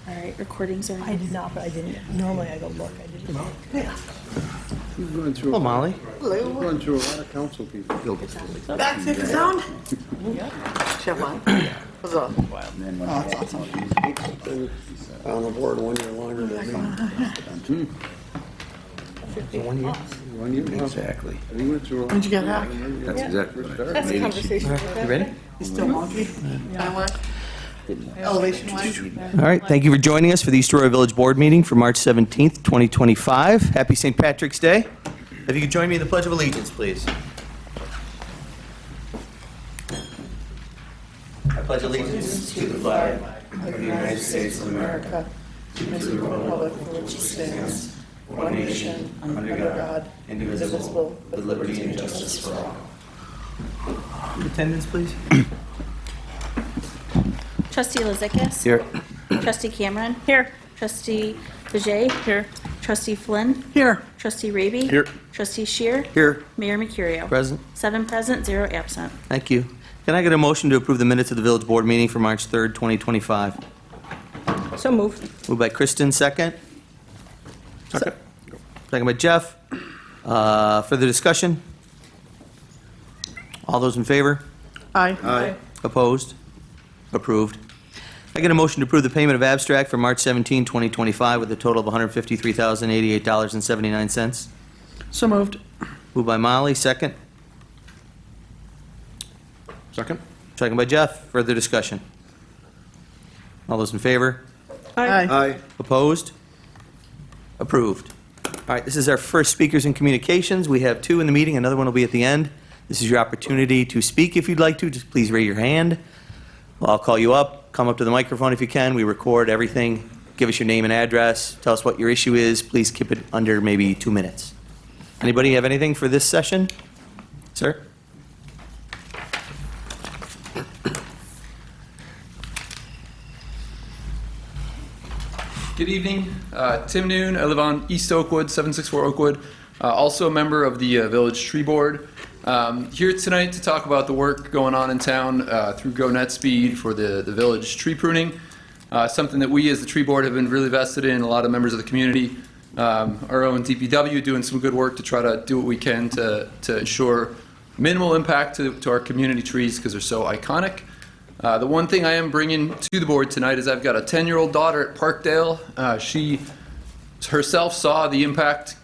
All right, recordings are. I did not, but I didn't. Normally I go look. I didn't. We've gone through. Hello, Molly. We've gone through a lot of council people. Back safe and sound? Chef on? What's up? On the board 1 year longer than me. 1 year. 1 year. Exactly. We went through a lot. When'd you get back? That's exactly what I That's a conversation. You ready? You still wonky? Elevation wise? All right, thank you for joining us for the East Aurora Village Board meeting for March 17th, 2025. Happy St. Patrick's Day. If you could join me in the Pledge of Allegiance, please. I pledge allegiance to the flag Of the United States of America, and to the republic for which it stands, one nation, under God, indivisible, with liberty and justice for all. Attendance, please. Trustee Lizikis. Here. Trustee Cameron. Here. Trustee Vijay. Here. Trustee Flynn. Here. Trustee Raby. Here. Trustee Shear. Here. Mayor Mercurio. Present. 7 present, 0 absent. Thank you. Can I get a motion to approve the minutes of the Village Board meeting for March 3rd, 2025? So moved. Moved by Kristen, second. Second by Jeff. Further discussion? All those in favor? Aye. Aye. Opposed? Approved. I get a motion to approve the payment of abstract for March 17, 2025 with a total of $153,088.79. So moved. Moved by Molly, second. Second? Second by Jeff. Further discussion? All those in favor? Aye. Aye. Opposed? Approved. All right, this is our first speakers in communications. We have 2 in the meeting. Another one will be at the end. This is your opportunity to speak if you'd like to. Just please raise your hand. Well, I'll call you up. Come up to the microphone if you can. We record everything. Give us your name and address. Tell us what your issue is. Please keep it under maybe 2 minutes. Anybody have anything for this session? Sir? Good evening. Tim Noon. I live on East Oakwood, 764 Oakwood. Also a member of the Village Tree Board. Here tonight to talk about the work going on in town through Go Net Speed for the Village tree pruning. Something that we as the Tree Board have been really vested in, a lot of members of the community. Our own DPW doing some good work to try to do what we can to ensure minimal impact to our community trees because they're so iconic. The one thing I am bringing to the board tonight is I've got a 10-year-old daughter at Parkdale. She herself saw the impact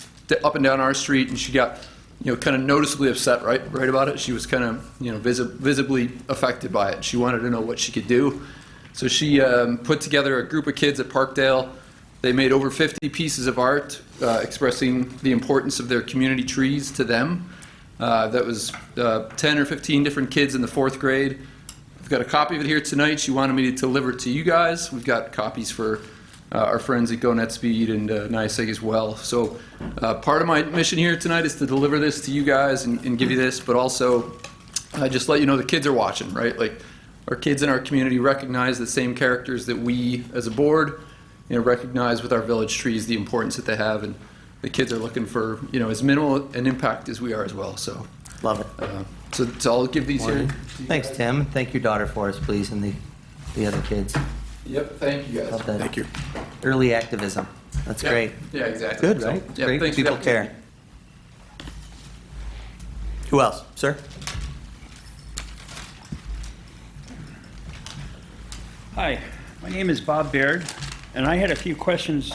up and down our street, and she got, kind of noticeably upset right about it. She was kind of, visibly affected by it. She wanted to know what she could do. So she put together a group of kids at Parkdale. They made over 50 pieces of art expressing the importance of their community trees to them. That was 10 or 15 different kids in the 4th grade. I've got a copy of it here tonight. She wanted me to deliver it to you guys. We've got copies for our friends at Go Net Speed and NYSEG as well. So part of my mission here tonight is to deliver this to you guys and give you this, but also just let you know the kids are watching, right? Like our kids in our community recognize the same characters that we as a board recognize with our village trees, the importance that they have, and the kids are looking for as minimal an impact as we are as well. So Love it. so I'll give these here. Thanks, Tim. Thank your daughter for us, please, and the other kids. Yep, thank you guys. Love that. Thank you. Early activism. That's Yep. great. Yeah, exactly. Good, So, right? yeah, Great. thanks for the People care. opportunity. Who else? Sir? Hi, my name is Bob Baird, and I had a few questions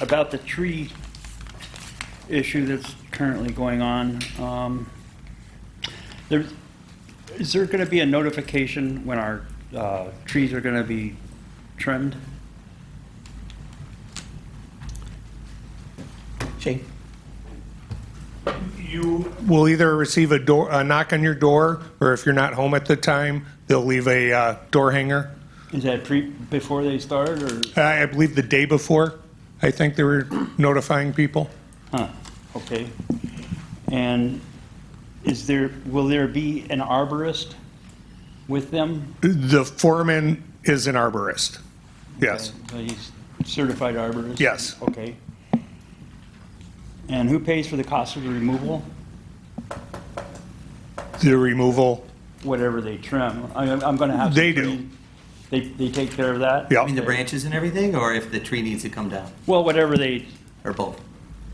about the tree issue that's currently going on. Is there going to be a notification when our trees are going to be trimmed? Shane? You will either receive a knock on your door, or if you're not home at the time, they'll leave a door hanger. Is that before they start, or? I believe the day before, I think they were notifying people. Huh, okay. And will there be an arborist with them? The foreman is an arborist. Yes, Okay, so he's certified arborist? yes. Okay. And who pays for the cost of the removal? The removal, Whatever they trim. I'm going to have. They some do. pretty They take care of that? I mean, Yep, the branches and everything, or if the tree needs to come down, Well, whatever they, or both?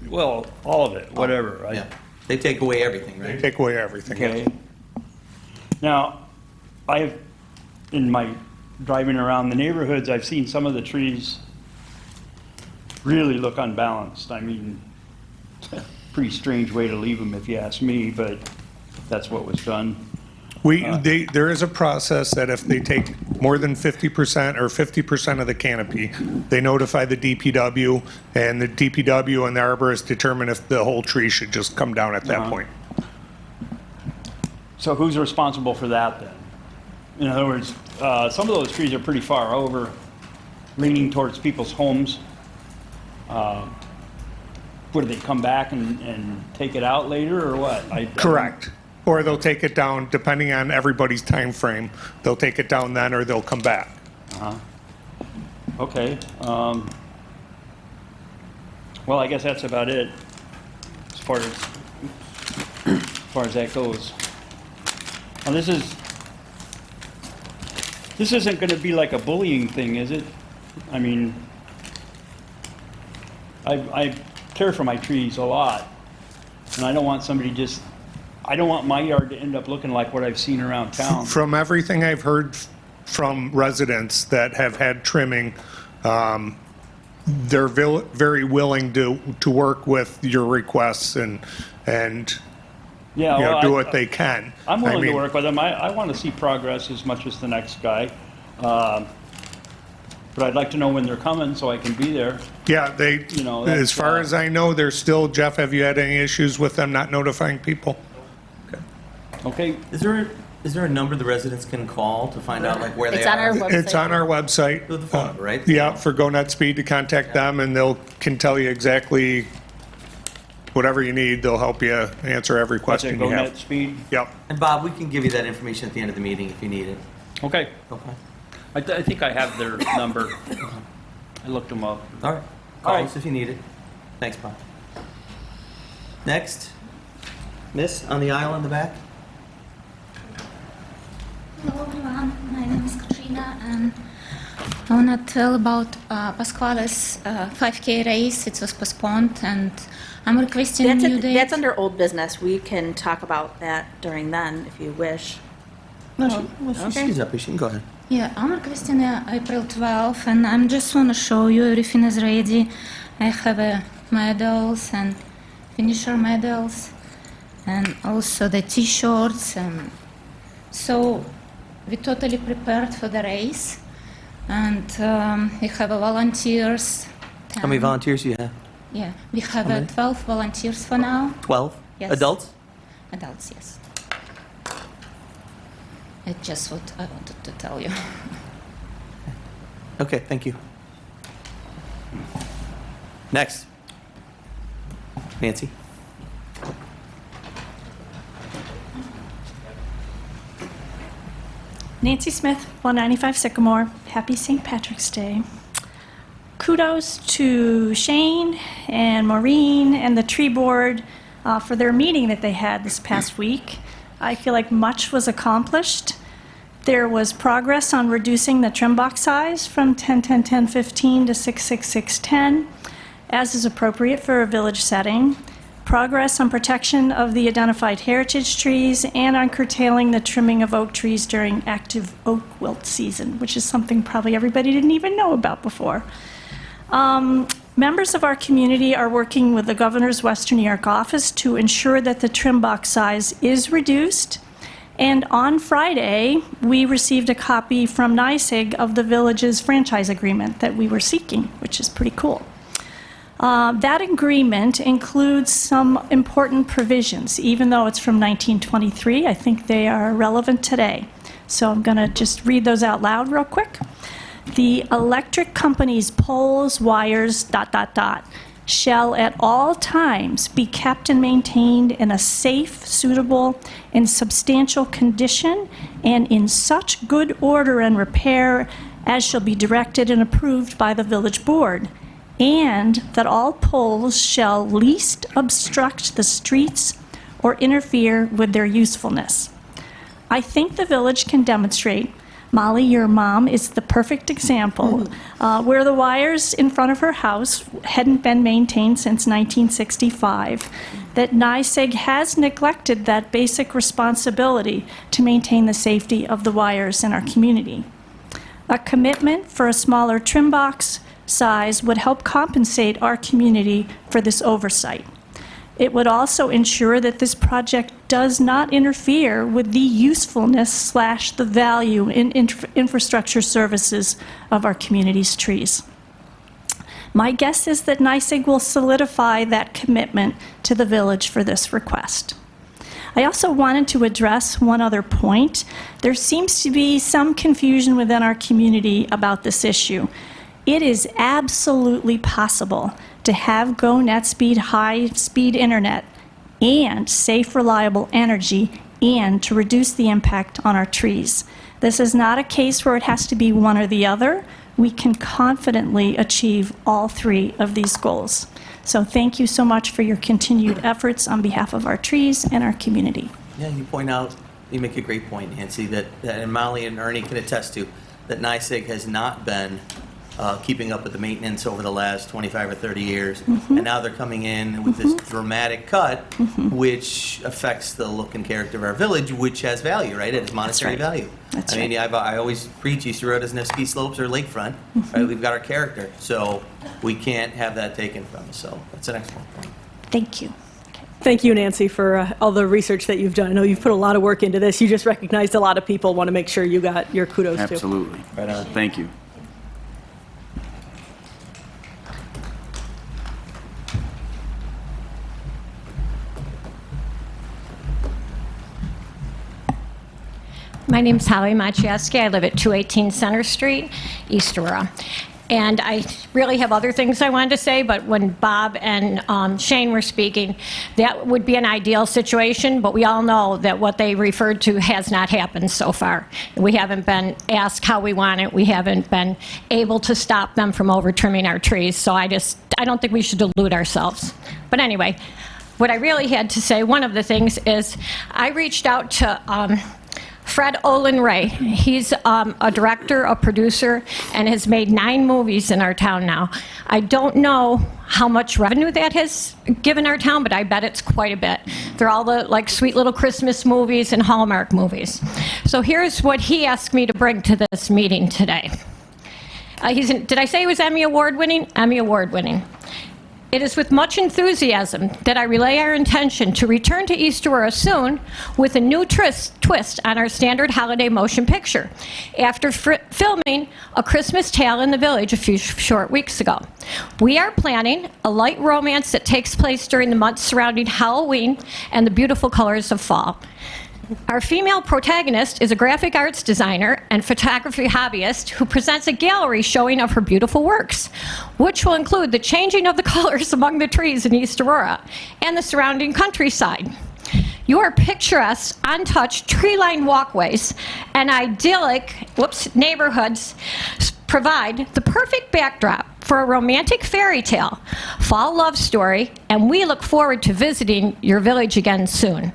well, all of it, whatever, right? Yeah. They take away everything, they right? take away everything. yes. Okay. Now, I've, in my driving around the neighborhoods, I've seen some of the trees really look unbalanced. I mean, pretty strange way to leave them if you ask me, but that's what was done. There is a process that if they take more than 50% or 50% of the canopy, they notify the DPW, and the DPW and the arborist determine if the whole tree should just come down at that point. So who's responsible for that then? In other words, some of those trees are pretty far over, leaning towards people's homes. Would they come back and take it out later, or what? Correct. Or they'll take it down, depending on everybody's time frame. They'll take it down then, or they'll come back. Okay. Well, I guess that's about it as far as that goes. Now, this isn't going to be like a bullying thing, is it? I mean, I care for my trees a lot, and I don't want I don't want my yard to end up looking like what I've seen around town. From everything I've heard from residents that have had trimming, they're very willing to work with your requests and Yeah, well, do what they can. I'm willing I mean, to work with them. I want to see progress as much as the next guy. But I'd like to know when they're coming so I can be there. Yeah, You know, as that's, far as I know, they're still, Jeff, have you had any issues with them not notifying people? Okay, Is there a number the residents can call to find out like where they It's on our are? website. It's on our website. The phone number, right? Yeah, for GoNet Speed to contact them, and can tell you exactly whatever you need. They'll help you answer every what's it, question you GoNet have. speed? Yep. And Bob, we can give you that information at the end of the meeting if you need it. Okay, Okay. I think I have their number. I looked them up. All right. Call All right. us if you need it. Thanks, Bob. Next, Miss, on the aisle in the back. Hello everyone, my name is Katrina and I want to tell about Pasquale's 5K race. It was postponed and I'm requesting a new date. That's under old business. We can talk about that during then if you wish. No, okay. she's up here. She can go ahead. Yeah, I'm requesting April 12th and I'm just want to show you everything is ready. I have medals and finisher medals and also the t-shirts. So we're totally prepared for the race, and we have volunteers. How many 10. volunteers do you have? Yeah, we have many? 12 volunteers for now. 12? Yes. Adults? Adults, yes. It's just what I wanted to tell you. Okay, thank you. Next. Nancy. Nancy Smith, 195 Sycamore. Happy St. Patrick's Day. Kudos to Shane and Maureen and the tree board for their meeting that they had this past week. I feel like much was accomplished. There was progress on reducing the trim box size from 10-10-10-15 to 6-6-6-10, as is appropriate for a village setting. Progress on protection of the identified heritage trees and on curtailing the trimming of oak trees during active oak wilt season, which is something probably everybody didn't even know about before. Members of our community are working with the Governor's Western New York office to ensure that the trim box size is reduced. And on Friday, we received a copy from NYSEG of the village's franchise agreement that we were seeking, which is pretty cool. That agreement includes some important provisions. Even though it's from 1923, I think they are relevant today. So I'm going to just read those out loud real quick. The electric company's poles, wires, ... shall at all times be kept and maintained in a safe, suitable, and substantial condition and in such good order and repair as shall be directed and approved by the village board, and that all poles shall least obstruct the streets or interfere with their usefulness. I think the village can demonstrate Molly, your mom, is the perfect example, where the wires in front of her house hadn't been maintained since 1965, that NYSEG has neglected that basic responsibility to maintain the safety of the wires in our community. A commitment for a smaller trim box size would help compensate our community for this oversight. It would also ensure that this project does not interfere with the usefulness / the value in infrastructure services of our community's trees. My guess is that NYSEG will solidify that commitment to the village for this request. I also wanted to address one other point. There seems to be some confusion within our community about this issue. It is absolutely possible to have Go NetSpeed high-speed internet and safe, reliable energy and to reduce the impact on our trees. This is not a case where it has to be one or the other. We can confidently achieve all three of these goals. So thank you so much for your continued efforts on behalf of our trees and our community. Yeah, you point out, you make a great point, Nancy, that and Molly and Ernie can attest to, that NYSEG has not been keeping up with the maintenance over the last 25 or 30 years. And now they're coming in with this dramatic cut, which affects the look and character of our village, which has value, right? It has monetary value. That's I mean, I always preach East Road doesn't have ski slopes or lakefront. Right? We've got our character, so we can't have that taken from us. So that's an excellent point. Thank you. Thank you, Nancy, for all the research that you've done. I know you've put a lot of work into this. You just recognized a lot of people. Want to make sure you got your kudos too. Absolutely. Right on. Thank you. My name's Holly Maciejewski. I live at 218 Center Street, East Aurora. And I really have other things I wanted to say, but when Bob and Shane were speaking, that would be an ideal situation, but we all know that what they referred to has not happened so far. We haven't been asked how we want it. We haven't been able to stop them from over-trimming our trees, so I don't think we should delude ourselves. But anyway, what I really had to say, one of the things is I reached out to Fred Olin Ray. He's a director, a producer, and has made 9 movies in our town now. I don't know how much revenue that has given our town, but I bet it's quite a bit. They're all the like sweet little Christmas movies and Hallmark movies. So here's what he asked me to bring to this meeting today. Did I say he was Emmy Award winning? Emmy Award winning. It is with much enthusiasm that I relay our intention to return to East Aurora soon with a new twist on our standard holiday motion picture, after filming A Christmas Tale in the Village a few short weeks ago. We are planning a light romance that takes place during the months surrounding Halloween and the beautiful colors of fall. Our female protagonist is a graphic arts designer and photography hobbyist who presents a gallery showing of her beautiful works, which will include the changing of the colors among the trees in East Aurora and the surrounding countryside. Your picturesque, untouched, tree-lined walkways and idyllic neighborhoods provide the perfect backdrop for a romantic fairy tale, fall love story, and we look forward to visiting your village again soon.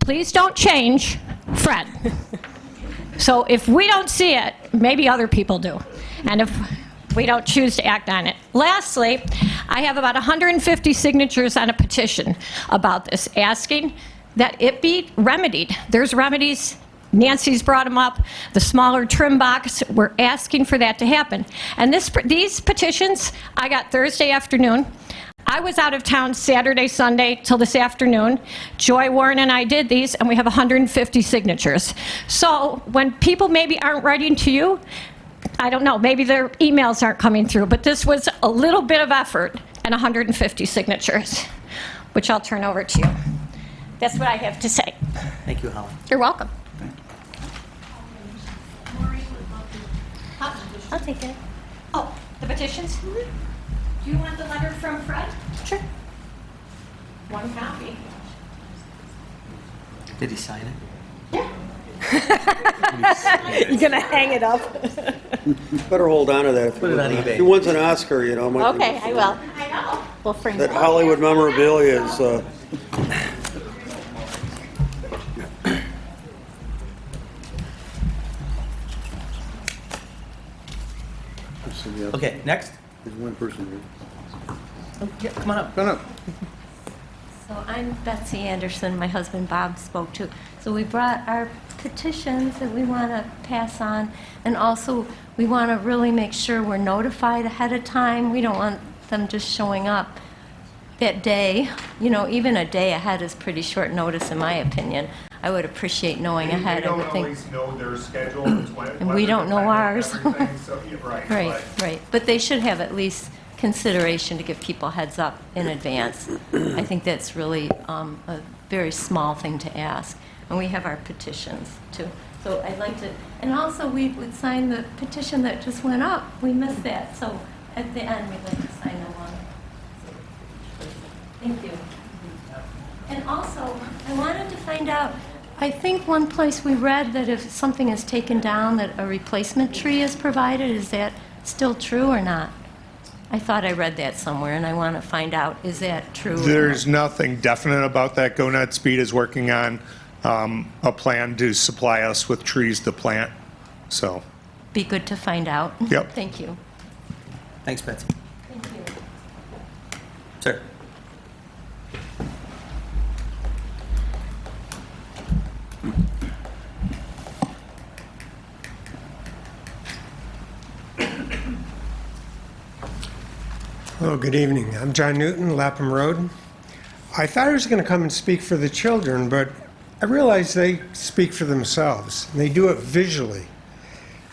Please don't change, Fred. So if we don't see it, maybe other people do. And if we don't choose to act on it. Lastly, I have about 150 signatures on a petition about this, asking that it be remedied. There's remedies. Nancy's brought them up. The smaller trim box, we're asking for that to happen. And these petitions I got Thursday afternoon. I was out of town Saturday, Sunday, till this afternoon. Joy Warren and I did these, and we have 150 signatures. So when people maybe aren't writing to you, I don't know, maybe their emails aren't coming through, but this was a little bit of effort and 150 signatures, which I'll turn over to you. That's what I have to say. Thank you, Holly. You're welcome. I'll take it. Oh, the petitions? Do you want the letter from Fred? Sure. One copy. Did he sign it? Yeah. You're going to hang it up? Better hold on to that. Put it on eBay. If he wins an Oscar, you know. might be- Okay, I will. I know. We'll frame That it. Hollywood memorabilia is, Yes. Okay, next. There's one person here. Oh, yeah, come on up. Come up. So I'm Betsy Anderson, my husband Bob spoke to. So we brought our petitions that we want to pass on, and also we want to really make sure we're notified ahead of time. We don't want them just showing up that day. You know, even a day ahead is pretty short notice in my opinion. I would appreciate knowing ahead. I would think. They don't always know their schedule. And we don't know ours. Right. Right, right. But they should have at least consideration to give people heads up in advance. I think that's really a very small thing to ask. And we have our petitions too. So I'd like to, and also we would sign the petition that just went up. We missed that. So at the end, we'd like to sign the one. Thank you. And also, I wanted to find out, I think one place we read that if something is taken down, that a replacement tree is provided. Is that still true or not? I thought I read that somewhere, and I want to find out, is that true? There's nothing definite about that. GoNet Speed is working on a plan to supply us with trees to plant. So, Be good to find out. Yep. Thank you. Thanks, Betsy. Thank you. Sir. Hello, good evening. I'm John Newton, Lapham Road. I thought I was going to come and speak for the children, but I realized they speak for themselves. And they do it visually.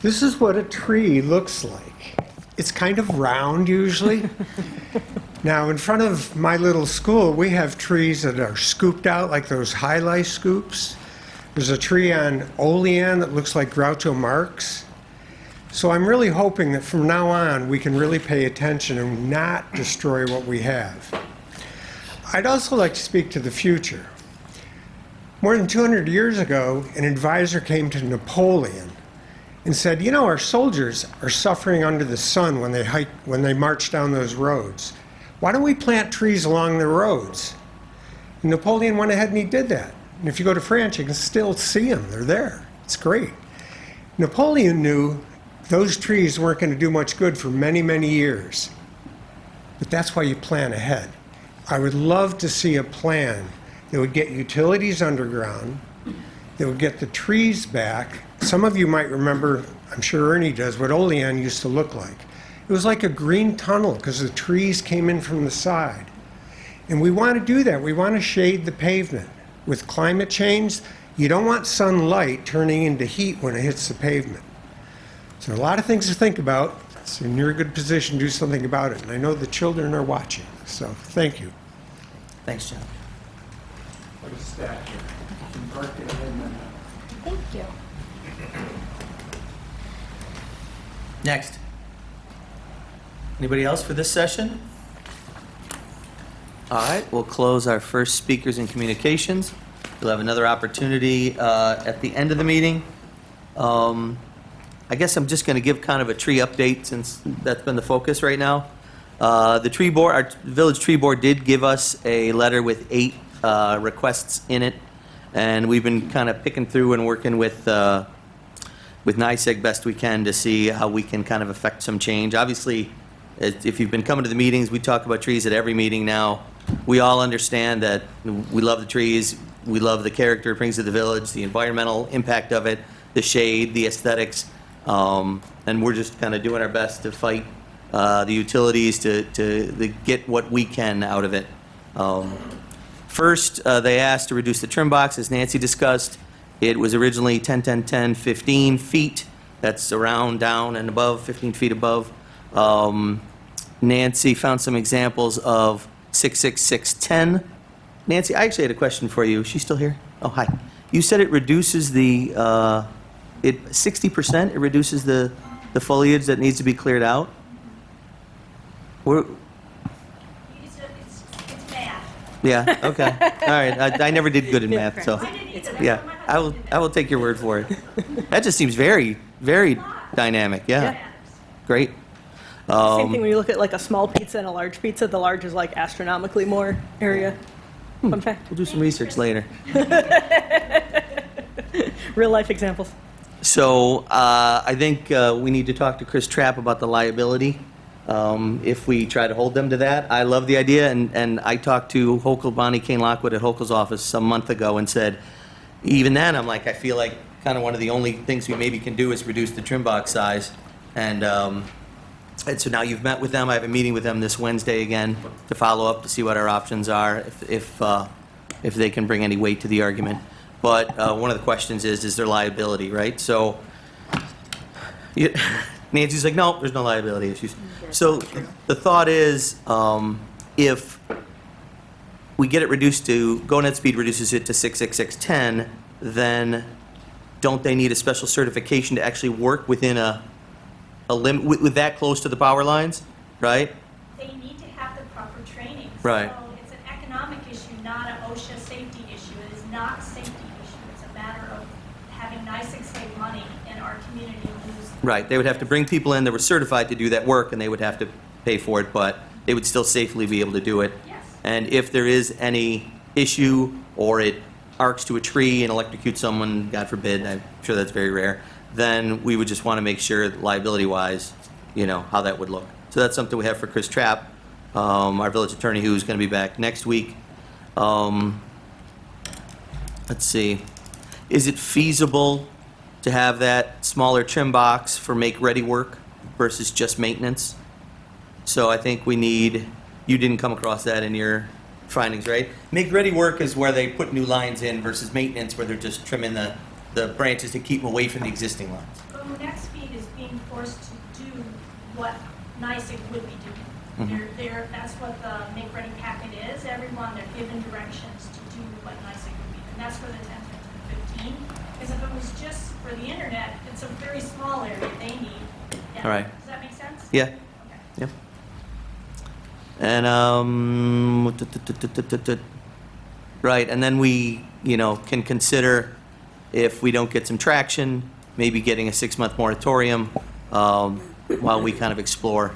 This is what a tree looks like. It's kind of round usually. Now, in front of my little school, we have trees that are scooped out like those high-life scoops. There's a tree on Olean that looks like Groucho Marx. So I'm really hoping that from now on we can really pay attention and not destroy what we have. I'd also like to speak to the future. More than 200 years ago, an advisor came to Napoleon and said, you know, our soldiers are suffering under the sun when they march down those roads. Why don't we plant trees along the roads? And Napoleon went ahead and he did that. And if you go to France, you can still see them. They're there. It's great. Napoleon knew those trees weren't going to do much good for many, many years. But that's why you plan ahead. I would love to see a plan that would get utilities underground, that would get the trees back. Some of you might remember, I'm sure Ernie does, what Olean used to look like. It was like a green tunnel because the trees came in from the side. And we want to do that. We want to shade the pavement. With climate change, you don't want sunlight turning into heat when it hits the pavement. So a lot of things to think about. So you're in a good position to do something about it. And I know the children are watching. So thank you. Thanks, John. Thank you. Next. Anybody else for this session? All right, we'll close our first speakers and communications. You'll have another opportunity at the end of the meeting. I guess I'm just going to give kind of a tree update since that's been the focus right now. The tree board, our village tree board did give us a letter with 8 requests in it, and we've been kind of picking through and working with NYSEG best we can to see how we can kind of affect some change. Obviously, if you've been coming to the meetings, we talk about trees at every meeting now. We all understand that we love the trees, we love the character it brings to the village, the environmental impact of it, the shade, the aesthetics, and we're just kind of doing our best to fight the utilities to get what we can out of it. First, they asked to reduce the trim box, as Nancy discussed. It was originally 10, 10, 10, 15 feet. That's around, down, and above, 15 feet above. Nancy found some examples of 6, 6, 6, 10. Nancy, I actually had a question for you. Is she still here? Oh, hi. You said it reduces the 60%. It reduces the foliage that needs to be cleared out. It's math. Yeah. Okay. All right. I never did good in math, so yeah. I will take your word for it. That just seems very, very dynamic. Yeah. Great. Same thing when you look at like a small pizza and a large pizza. The large is like astronomically more area. Fun fact. We'll do some research later. Real life examples. So I think we need to talk to Chris Trapp about the liability, if we try to hold them to that. I love the idea, and I talked to Hochul, Bonnie Kane Lockwood at Hochul's office some month ago and said, even then, I'm like, I feel like kind of one of the only things we maybe can do is reduce the trim box size. And so now you've met with them. I have a meeting with them this Wednesday again to follow up to see what our options are, if they can bring any weight to the argument. But one of the questions is there liability, right? So Nancy's like, no, there's no liability issues. So the thought is, if we get it reduced to, GoNet Speed reduces it to 66610, then don't they need a special certification to actually work within a limit, with that close to the power lines, right? They need to have the proper training. Right. So it's an economic issue, not an OSHA safety issue. It is not a safety issue. It's a matter of having NYSEG save money and our community lose. Right, they would have to bring people in that were certified to do that work, and they would have to pay for it, but they would still safely be able to do it. Yes. And if there is any issue, or it arcs to a tree and electrocutes someone, God forbid, I'm sure that's very rare, then we would just want to make sure, liability-wise, how that would look. So that's something we have for Chris Trapp, our village attorney, who's going to be back next week. Let's see. Is it feasible to have that smaller trim box for make-ready work versus just maintenance? So I think we need, you didn't come across that in your findings, right? Make-ready work is where they put new lines in versus maintenance, where they're just trimming the branches to keep them away from the existing lines. GoNet Speed is being forced to do what NYSEG would be doing. Mhm. That's what the make-ready packet is. Everyone, they're given directions to do what NYSEG would be. And that's for the 10 to 15. Because if it was just for the internet, it's a very small area they need. Yeah. All right. Does that make sense? Yeah. Okay. Yep. And, right, and then we, can consider, if we don't get some traction, maybe getting a 6-month moratorium while we kind of explore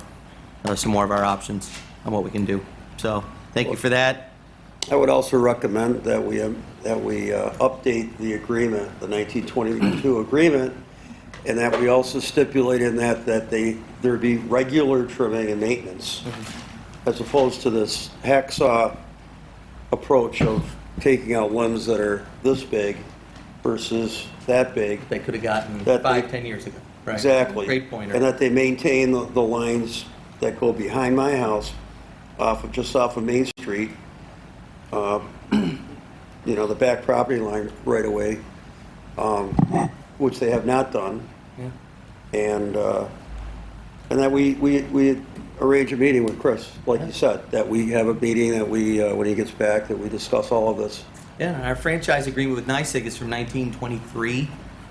some more of our options on what we can do. So, thank you for that. I would also recommend that we update the agreement, the 1922 agreement, and that we also stipulate in that there be regular trimming and maintenance, as opposed to this hacksaw approach of taking out limbs that are this big versus that big. They could have gotten That 5-10 years ago. Right. Exactly. Great pointer. And that they maintain the lines that go behind my house, just off of Main Street, the back property line right away, which they have not done. Yeah. And that we arrange a meeting with Chris, like you said, that we have a meeting that when he gets back, that we discuss all of this. Yeah, our franchise agreement with NYSEG is from 1923,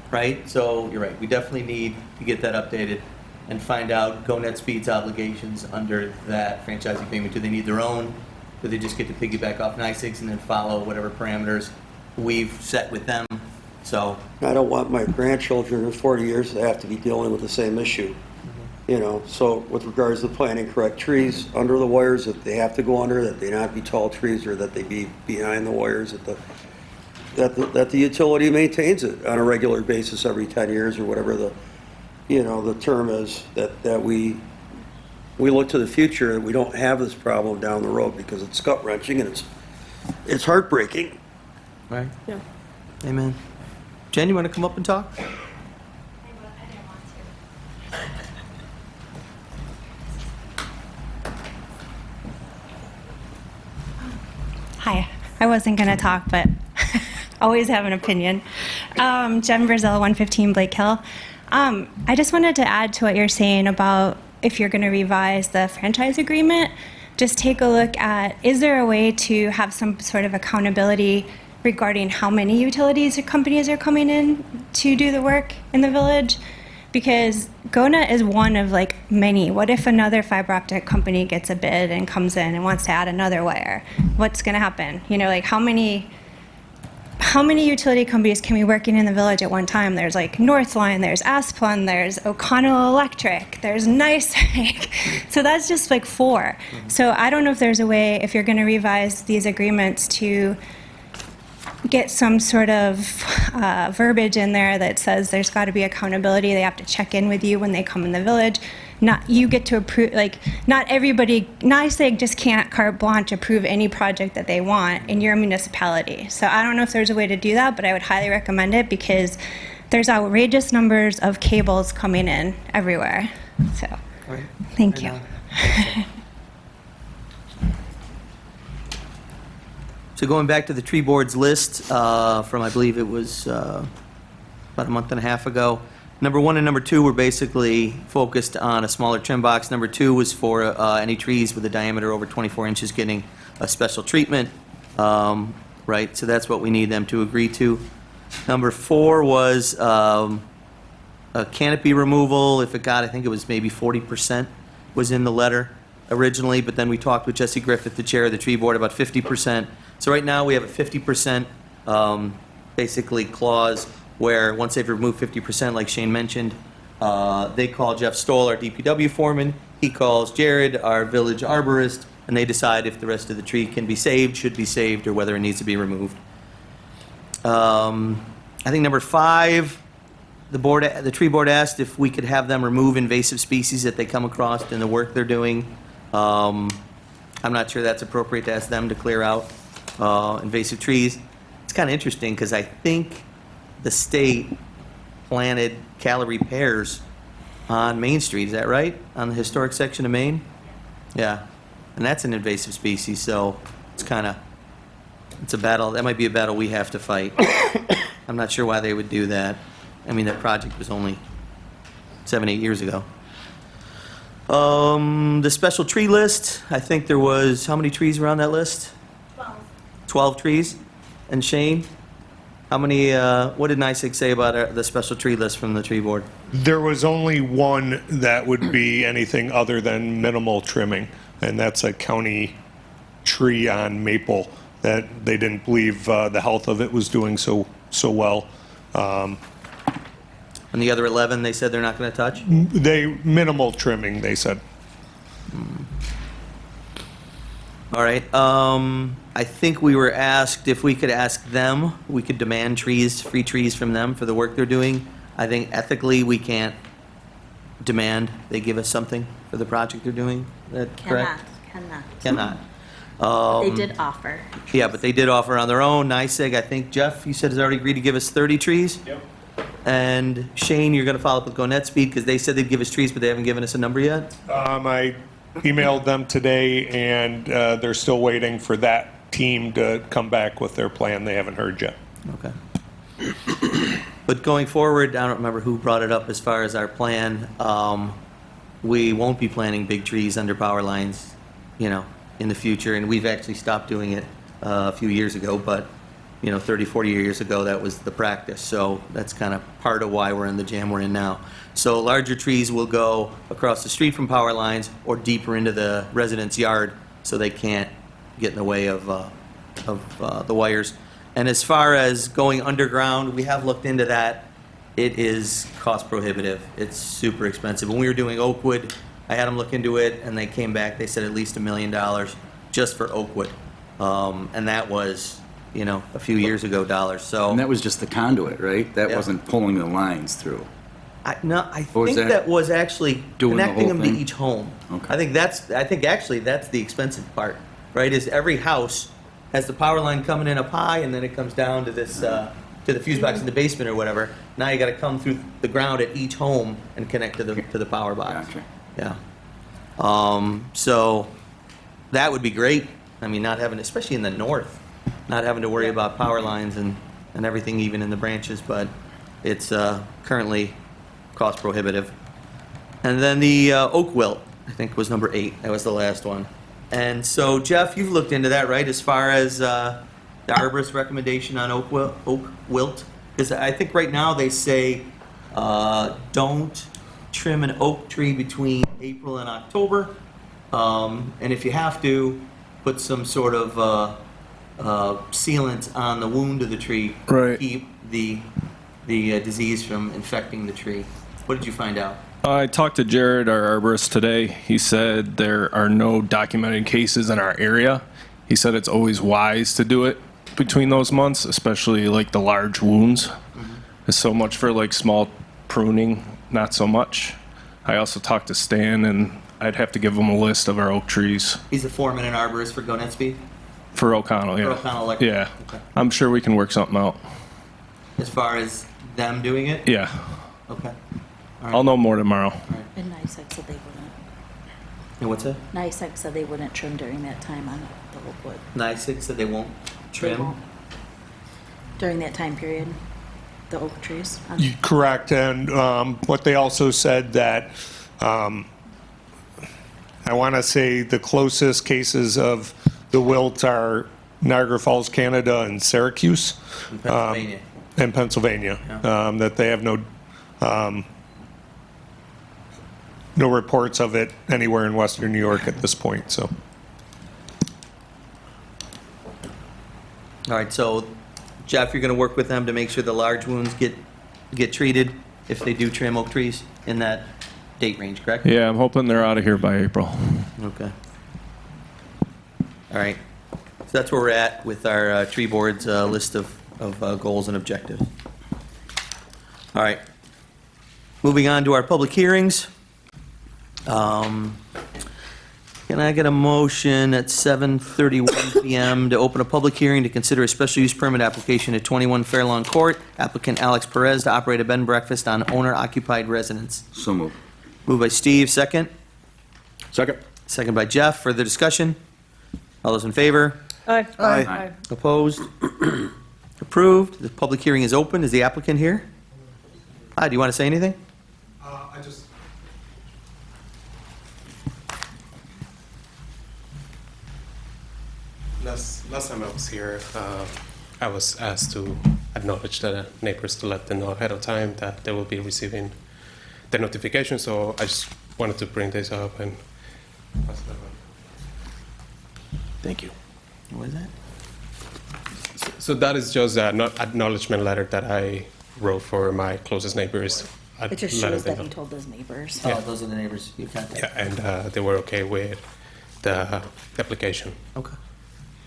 right? So you're right, we definitely need to get that updated and find out GoNet Speed's obligations under that franchise agreement. Do they need their own? Do they just get to piggyback off NYSEG's and then follow whatever parameters we've set with them? So I don't want my grandchildren in 40 years to have to be dealing with the same issue. So with regards to planting correct trees under the wires, that they have to go under, that they not be tall trees, or that they be behind the wires, that the utility maintains it on a regular basis every 10 years or whatever the term is, that we look to the future and we don't have this problem down the road, because it's gut wrenching and it's heartbreaking. right? Yeah. Amen. Jen, you want to come up and talk? Hi, I wasn't going to talk, but always have an opinion. Jen Brazil, 115 Blake Hill. I just wanted to add to what you're saying about if you're going to revise the franchise agreement, just take a look at, is there a way to have some sort of accountability regarding how many utilities or companies are coming in to do the work in the village? Because GoNet is one of many. What if another fiber optic company gets a bid and comes in and wants to add another wire? What's going to happen? How many utility companies can be working in the village at one time? There's Northline, there's Asplund, there's O'Connell Electric, there's NYSEG. So that's just 4. So I don't know if there's a way, if you're going to revise these agreements, to get some sort of verbiage in there that says there's got to be accountability. They have to check in with you when they come in the village. Not you get to approve, like, not everybody, NYSEG just can't carte blanche approve any project that they want in your municipality. So I don't know if there's a way to do that, but I would highly recommend it because there's outrageous numbers of cables coming in everywhere. So, Right. thank you. So going back to the tree board's list from, I believe it was about a month and a half ago, number 1 and number 2 were basically focused on a smaller trim box. Number 2 was for any trees with a diameter over 24 inches getting a special treatment, right? So that's what we need them to agree to. Number 4 was a canopy removal. If it got, I think it was maybe 40% was in the letter originally, but then we talked with Jesse Griffith, the chair of the tree board, about 50%. So right now we have a 50% basically clause where once they've removed 50%, like Shane mentioned, they call Jeff Stoll, our DPW foreman, he calls Jared, our village arborist, and they decide if the rest of the tree can be saved, should be saved, or whether it needs to be removed. I think number 5, the tree board asked if we could have them remove invasive species that they come across in the work they're doing. I'm not sure that's appropriate to ask them to clear out invasive trees. It's kind of interesting because I think the state planted calorie pears on Main Street. Is that right? On the historic section of Maine? Yeah. And that's an invasive species, so it's a battle. That might be a battle we have to fight. I'm not sure why they would do that. I mean, that project was only 7-8 years ago. The special tree list, I think there was, how many trees were on that list? 12 trees. And Shane, how many, what did NYSEG say about the special tree list from the tree board? There was only one that would be anything other than minimal trimming, and that's a county tree on Maple that they didn't believe the health of it was doing so well. And the other 11, they said they're not going to touch? Minimal trimming, they said. All right. I think we were asked if we could ask them, we could demand trees, free trees from them for the work they're doing. I think ethically we can't demand they give us something for the project they're doing. Is that correct? Cannot. They did offer. Yeah, but they did offer on their own. NYSEG, I think, Jeff, you said has already agreed to give us 30 trees? Yep. And Shane, you're going to follow up with Go Net Speed because they said they'd give us trees, but they haven't given us a number yet? I emailed them today, and they're still waiting for that team to come back with their plan. They haven't heard yet. Okay. But going forward, I don't remember who brought it up as far as our plan. We won't be planting big trees under power lines, in the future, and we've actually stopped doing it a few years ago, but 30, 40 years ago, that was the practice. So that's kind of part of why we're in the jam we're in now. So larger trees will go across the street from power lines or deeper into the resident's yard so they can't get in the way of the wires. And as far as going underground, we have looked into that. It is cost prohibitive. It's super expensive. When we were doing Oakwood, I had them look into it, and they came back. They said at least $1 million just for Oakwood. And that was, a few years ago dollars. So And that was just the conduit, right? That wasn't pulling the lines through. I Or was think that was actually doing the connecting whole them to thing? each home. Okay. I think actually that's the expensive part, right? Is every house has the power line coming in up high, and then it comes down to this to the fuse box in the basement or whatever. Now you got to come through the ground at each home and connect to the power box. Gotcha. Yeah. So that would be great. I mean, not having, especially in the north, not having to worry about power lines and everything, even in the branches, but it's currently cost prohibitive. And then the oak wilt, I think, was number 8. That was the last one. And so, Jeff, you've looked into that, right, as far as the arborist recommendation on oak wilt? Because I think right now they say don't trim an oak tree between April and October. And if you have to, put some sort of sealant on the wound of the tree to keep the disease from infecting the tree. What did you find out? I talked to Jared, our arborist, today. He said there are no documented cases in our area. He said it's always wise to do it between those months, especially like the large wounds. It's so much for like small pruning, not so much. I also talked to Stan, and I'd have to give him a list of our oak trees. He's the foreman and arborist for Go Net Speed? For O'Connell, yeah. For O'Connell Electric. Yeah. Okay. I'm sure we can work something out. As far as them doing it? Yeah. Okay. I'll know more tomorrow. And NICEAG said they wouldn't. And what's that? NICEAG said they wouldn't trim during that time on the oak wood. NICEAG said they won't They trim? won't. During that time period, the oak trees. Correct, and what they also said that, I want to say the closest cases of the wilt are Niagara Falls, Canada, and Syracuse. In Pennsylvania. In Pennsylvania, Yeah. that they have no reports of it anywhere in Western New York at this point, so. All right, so Jeff, you're going to work with them to make sure the large wounds get treated if they do trim oak trees in that date range, correct? Yeah, I'm hoping they're out of here by April. Okay. All right. So that's where we're at with our tree board's list of goals and objectives. All right. Moving on to our public hearings. Can I get a motion at 7:31 PM to open a public hearing to consider a special use permit application at 21 Fairlawn Court, applicant Alex Perez to operate a bed and breakfast on owner-occupied residence? So moved. Moved by Steve, second. Second. Second by Jeff. Further discussion? All those in favor? Aye. Aye. Opposed? Approved. The public hearing is open. Is the applicant here? Hi, do you want to say anything? I just. Last time I was here, I was asked to acknowledge the neighbors to let them know ahead of time that they will be receiving the notification. So I just wanted to bring this up and pass it on. Thank you. What is that? So that is just an acknowledgement letter that I wrote for my closest neighbors. It just letting shows them that he know. told his neighbors. Oh, those are the neighbors you contacted? Yeah, and they were okay with the application. Okay.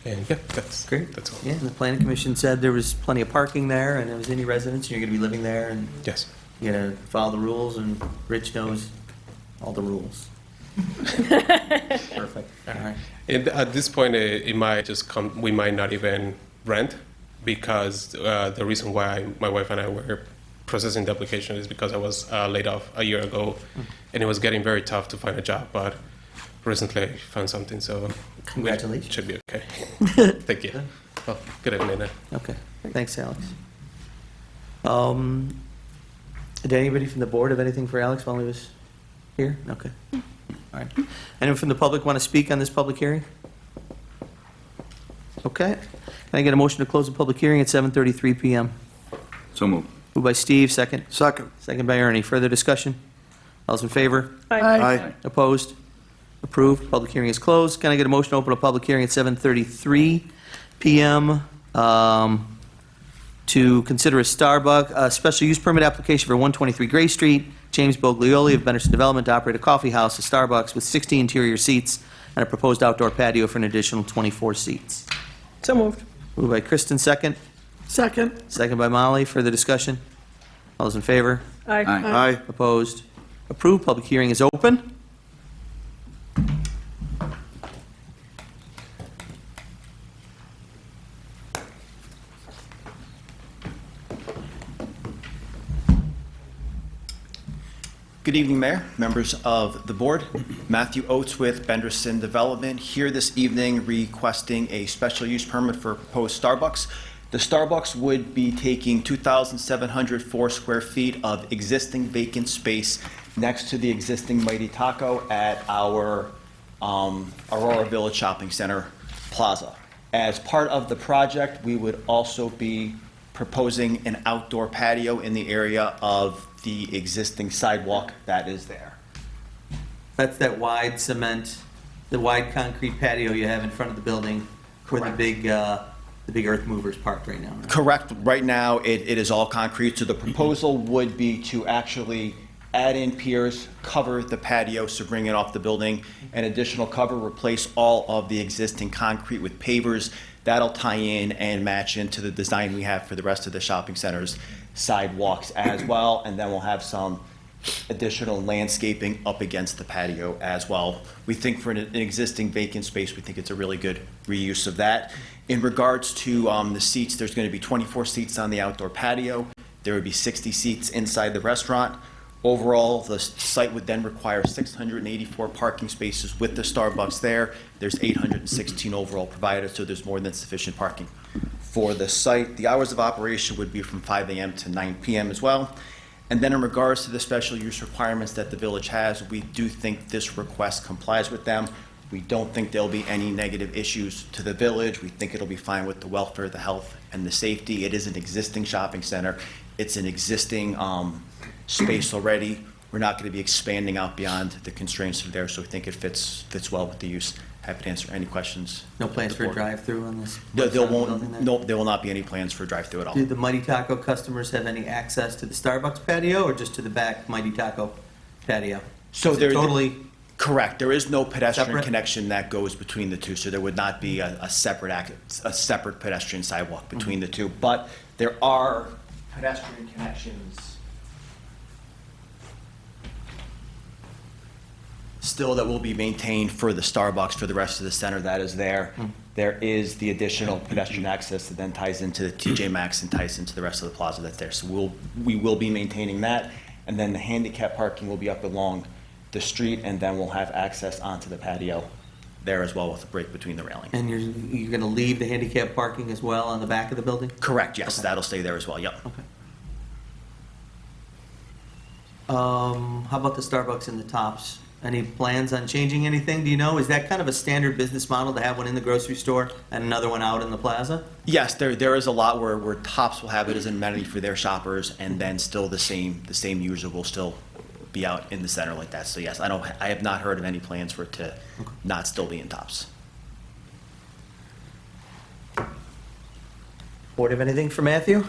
And yeah, that's Great. That's all. Yeah, and the planning commission said there was plenty of parking there, and there was any residents, and you're going to be living there, and Yes. you're going to follow the rules, and Rich knows all the rules. Perfect. All right. And at this point, it might just come. We might not even rent because the reason why my wife and I were processing the application is because I was laid off a year ago, and it was getting very tough to find a job. But recently, I found something, so Congratulations. it should be okay. Thank you. Well, good evening. Okay. Thanks, Alex. Did anybody from the board have anything for Alex while he was here? Okay. All right. Anyone from the public want to speak on this public hearing? Okay. Can I get a motion to close the public hearing at 7:33 PM? So moved. Moved by Steve, second. Second. Second by Ernie. Further discussion? All those in favor? Aye. Opposed? Approved. Public hearing is closed. Can I get a motion to open a public hearing at 7:33 PM to consider a special use permit application for 123 Gray Street, James Boglioli of Benderson Development to operate a coffee house, a Starbucks with 60 interior seats and a proposed outdoor patio for an additional 24 seats. So moved. Moved by Kristen, second. Second. Second by Molly. Further discussion? All those in favor? Aye. Aye. Opposed? Approved. Public hearing is open. Good evening, Mayor, members of the board. Matthew Oates with Benderson Development here this evening requesting a special use permit for a proposed Starbucks. The Starbucks would be taking 2,704 square feet of existing vacant space next to the existing Mighty Taco at our Aurora Village Shopping Center Plaza. As part of the project, we would also be proposing an outdoor patio in the area of the existing sidewalk that is there. That's that wide cement, the wide concrete patio you have in front of the building where the big earth movers parked right now. Right? Correct. Right now, it is all concrete, so the proposal would be to actually add in piers, cover the patio, so bring it off the building, an additional cover, replace all of the existing concrete with pavers That'll tie in and match into the design we have for the rest of the shopping center's sidewalks as well. And then we'll have some additional landscaping up against the patio as well. We think for an existing vacant space, we think it's a really good reuse of that. In regards to the seats, there's going to be 24 seats on the outdoor patio. There would be 60 seats inside the restaurant. Overall, the site would then require 684 parking spaces with the Starbucks there. There's 816 overall provided, so there's more than sufficient parking for the site. The hours of operation would be from 5 a.m. to 9 p.m. as well. And then in regards to the special use requirements that the village has, we do think this request complies with them. We don't think there'll be any negative issues to the village. We think it'll be fine with the welfare, the health, and the safety. It is an existing shopping center. It's an existing space already. We're not going to be expanding out beyond the constraints that are there, so we think it fits well with the use. Happy to answer any questions. No plans for a drive-through on this? There will not be any plans for a drive-through at all. Do the Mighty Taco customers have any access to the Starbucks patio or just to the back Mighty Taco patio? So Is it there totally correct. There is no pedestrian separate? connection that goes between the two, so there would not be a separate pedestrian sidewalk between the two. But there are pedestrian connections still that will be maintained for the Starbucks for the rest of the center that is there. There is the additional pedestrian access that then ties into the TJ Maxx and ties into the rest of the plaza that's there. So we will be maintaining that. And then the handicap parking will be up along the street, and then we'll have access onto the patio there as well with a break between the railings. And you're going to leave the handicap parking as well on the back of the building? Correct, yes, that'll stay there as well, yep. Okay. How about the Starbucks in the tops? Any plans on changing anything? Do you know? Is that kind of a standard business model to have one in the grocery store and another one out in the plaza? Yes, there is a lot where Tops will have it as an amenity for their shoppers, and then still the same user will still be out in the center like that. So yes, I have not heard of any plans for it to not still be in Tops. Board have anything for Matthew?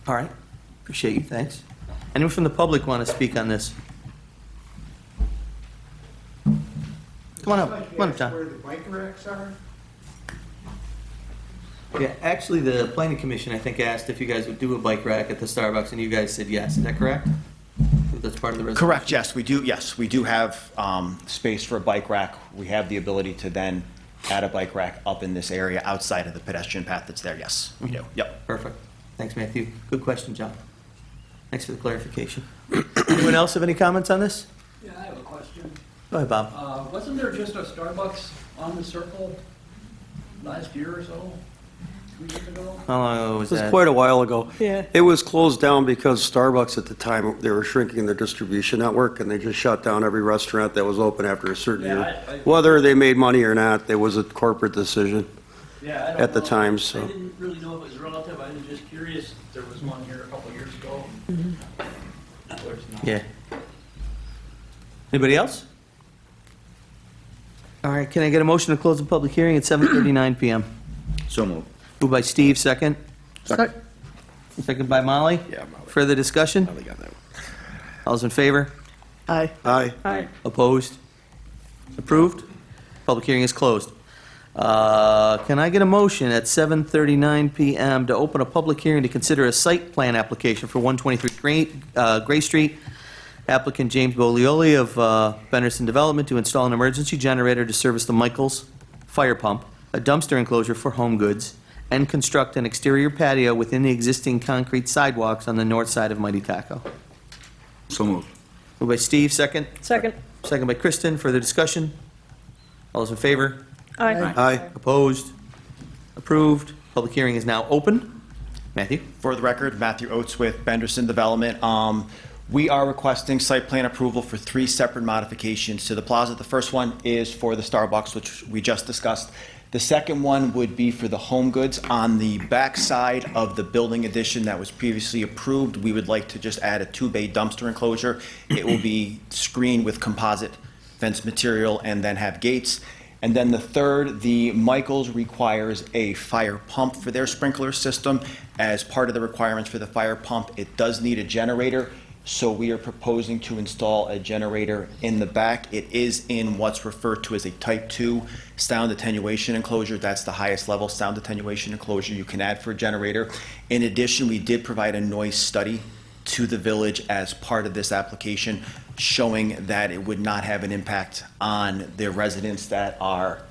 All right. Appreciate you, thanks. Anyone from the public want to speak on this? Come on up, John. Where the bike racks are? Yeah, actually, the planning commission, I think, asked if you guys would do a bike rack at the Starbucks, and you guys said yes. Is that correct? That's part of the resolution? Correct, yes, we do. Yes, we do have space for a bike rack. We have the ability to then add a bike rack up in this area outside of the pedestrian path that's there, yes, we do. Yep. Perfect. Thanks, Matthew. Good question, John. Thanks for the clarification. Anyone else have any comments on this? Yeah, I have a question. Go ahead, Bob. Wasn't there just a Starbucks on the circle last year or so? 2 years ago? How long ago was It was that? quite a while ago. Yeah. It was closed down because Starbucks at the time, they were shrinking their distribution network, and they just shut down every restaurant that was open after a certain Yeah, year. Whether they made money or not, it was a corporate decision Yeah, I don't at the know. time, I so. didn't really know if it was relative. I was just curious if there was one here a couple years ago. Where's not? Yeah. Anybody else? All right, can I get a motion to close the public hearing at 7:39 PM? So moved. Moved by Steve, second. Second by Molly. Yeah, Molly. Further discussion? Molly got that one. All's in favor? Aye. Aye. Aye. Opposed? Approved? Public hearing is closed. Can I get a motion at 7:39 PM to open a public hearing to consider a site plan application for 123 Gray Street? Applicant James Bolioli of Benderson Development to install an emergency generator to service the Michaels fire pump, a dumpster enclosure for home goods, and construct an exterior patio within the existing concrete sidewalks on the north side of Mighty Taco. So moved. Moved by Steve, second. Second. Second by Kristen. Further discussion? All those in favor? Aye. Aye. Opposed? Approved. Public hearing is now open. Matthew? For the record, Matthew Oates with Benderson Development. We are requesting site plan approval for 3 separate modifications to the plaza. The first one is for the Starbucks, which we just discussed. The second one would be for the home goods on the back side of the building addition that was previously approved. We would like to just add a 2-bay dumpster enclosure. It will be screened with composite fence material and then have gates. And then the third, the Michaels requires a fire pump for their sprinkler system. As part of the requirements for the fire pump, it does need a generator. So we are proposing to install a generator in the back. It is in what's referred to as a Type 2 sound attenuation enclosure. That's the highest level sound attenuation enclosure you can add for a generator. In addition, we did provide a noise study to the village as part of this application, showing that it would not have an impact on the residents that are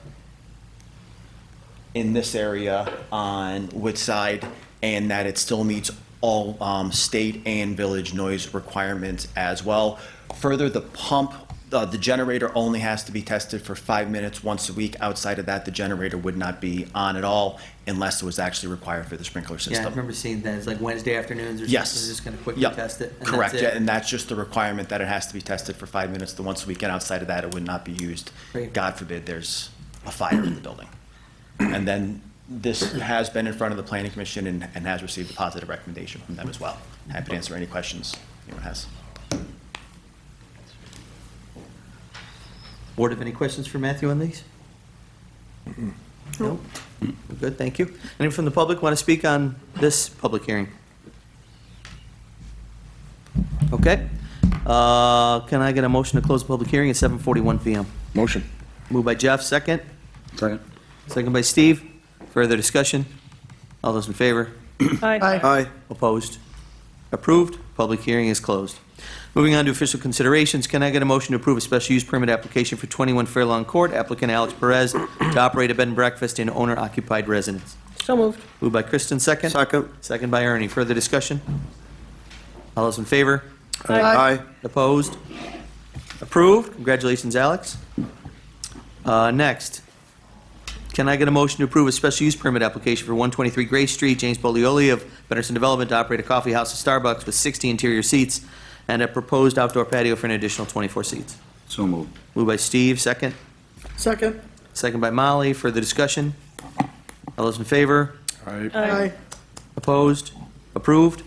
in this area on Woodside, and that it still meets all state and village noise requirements as well. Further, the pump, the generator only has to be tested for 5 minutes once a week. Outside of that, the generator would not be on at all unless it was actually required for the sprinkler Yeah, I system. remember seeing that. It's like Wednesday afternoons or Yes. something. Just going to quickly Yep. test it. And Correct, that's yeah, it. and that's just the requirement, that it has to be tested for 5 minutes the once a week, and outside of that, it would not be used. Great. God forbid there's a fire in the building. And then this has been in front of the planning commission and has received a positive recommendation from them as well. Happy to answer any questions anyone has. Board have any questions for Matthew on these? No? We're good, thank you. Anyone from the public want to speak on this public hearing? Okay. Can I get a motion to close the public hearing at 7:41 PM? Motion. Moved by Jeff, second. Second. Second by Steve. Further discussion? All those in favor? Aye. Aye. Opposed? Approved. Public hearing is closed. Moving on to official considerations, can I get a motion to approve a special use permit application for 21 Fairlawn Court, applicant Alex Perez, to operate a bed and breakfast in owner-occupied residence? So moved. Moved by Kristen, second. Second. Second by Ernie. Further discussion? All those in favor? Aye. Opposed? Approved. Congratulations, Alex. Next, can I get a motion to approve a special use permit application for 123 Gray Street, James Bolioli of Benderson Development, to operate a coffee house at Starbucks with 60 interior seats and a proposed outdoor patio for an additional 24 seats? So moved. Moved by Steve, second. Second. Second by Molly. Further discussion? All those in favor? Aye. Opposed? Approved.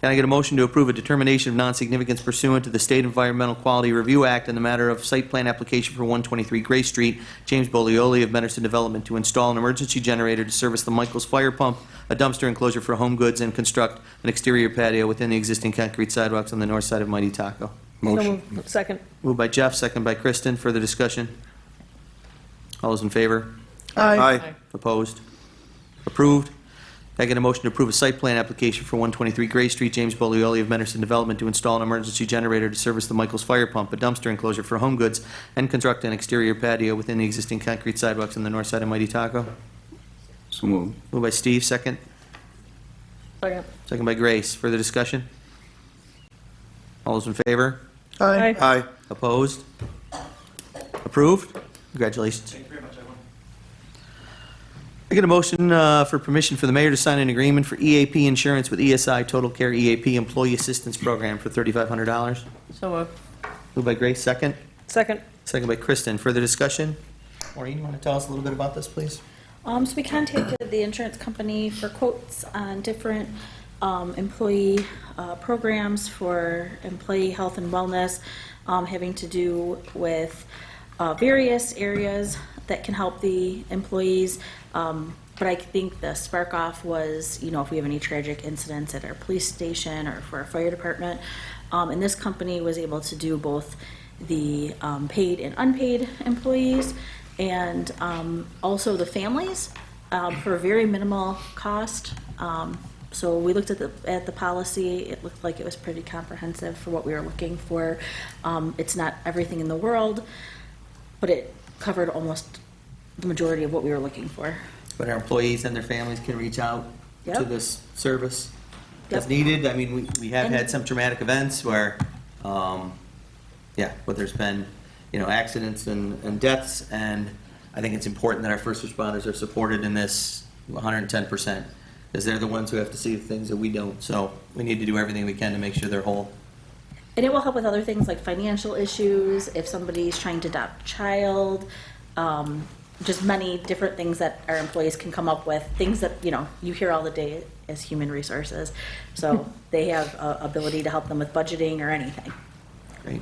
Can I get a motion to approve a determination of non-significance pursuant to the State Environmental Quality Review Act in the matter of site plan application for 123 Gray Street, James Bolioli of Benderson Development, to install an emergency generator to service the Michaels fire pump, a dumpster enclosure for home goods, and construct an exterior patio within the existing concrete sidewalks on the north side of Mighty Taco? Motion. So moved. Second. Moved by Jeff, second by Kristen. Further discussion? All those in favor? Aye. Opposed? Approved. Can I get a motion to approve a site plan application for 123 Gray Street, James Bolioli of Benderson Development, to install an emergency generator to service the Michaels fire pump, a dumpster enclosure for home goods, and construct an exterior patio within the existing concrete sidewalks on the north side of Mighty Taco? So moved. Moved by Steve, second. Second. Second by Grace. Further discussion? All those in favor? Aye. Aye. Opposed? Approved? Congratulations. Thank you very much, everyone. I get a motion for permission for the mayor to sign an agreement for EAP insurance with ESI Total Care EAP Employee Assistance Program for $3,500. So moved. Moved by Grace, second. Second. Second by Kristen. Further discussion? Maureen, you want to tell us a little bit about this, please? So we contacted the insurance company for quotes on different employee programs for employee health and wellness, having to do with various areas that can help the employees. But I think the spark off was, if we have any tragic incidents at our police station or for our fire department. And this company was able to do both the paid and unpaid employees, and also the families for a very minimal cost. So we looked at the policy. It looked like it was pretty comprehensive for what we were looking for. It's not everything in the world, but it covered almost the majority of what we were looking for. But our employees and their families can reach out to Yep. this service as Yep. needed. I mean, we have And- had some traumatic events where, but there's been, accidents and deaths, and I think it's important that our first responders are supported in this 110%, because they're the ones who have to see the things that we don't. So we need to do everything we can to make sure they're whole. And it will help with other things like financial issues, if somebody's trying to adopt a child, just many different things that our employees can come up with, things that, you hear all the day as human resources. So they have ability to help them with budgeting or anything. Great.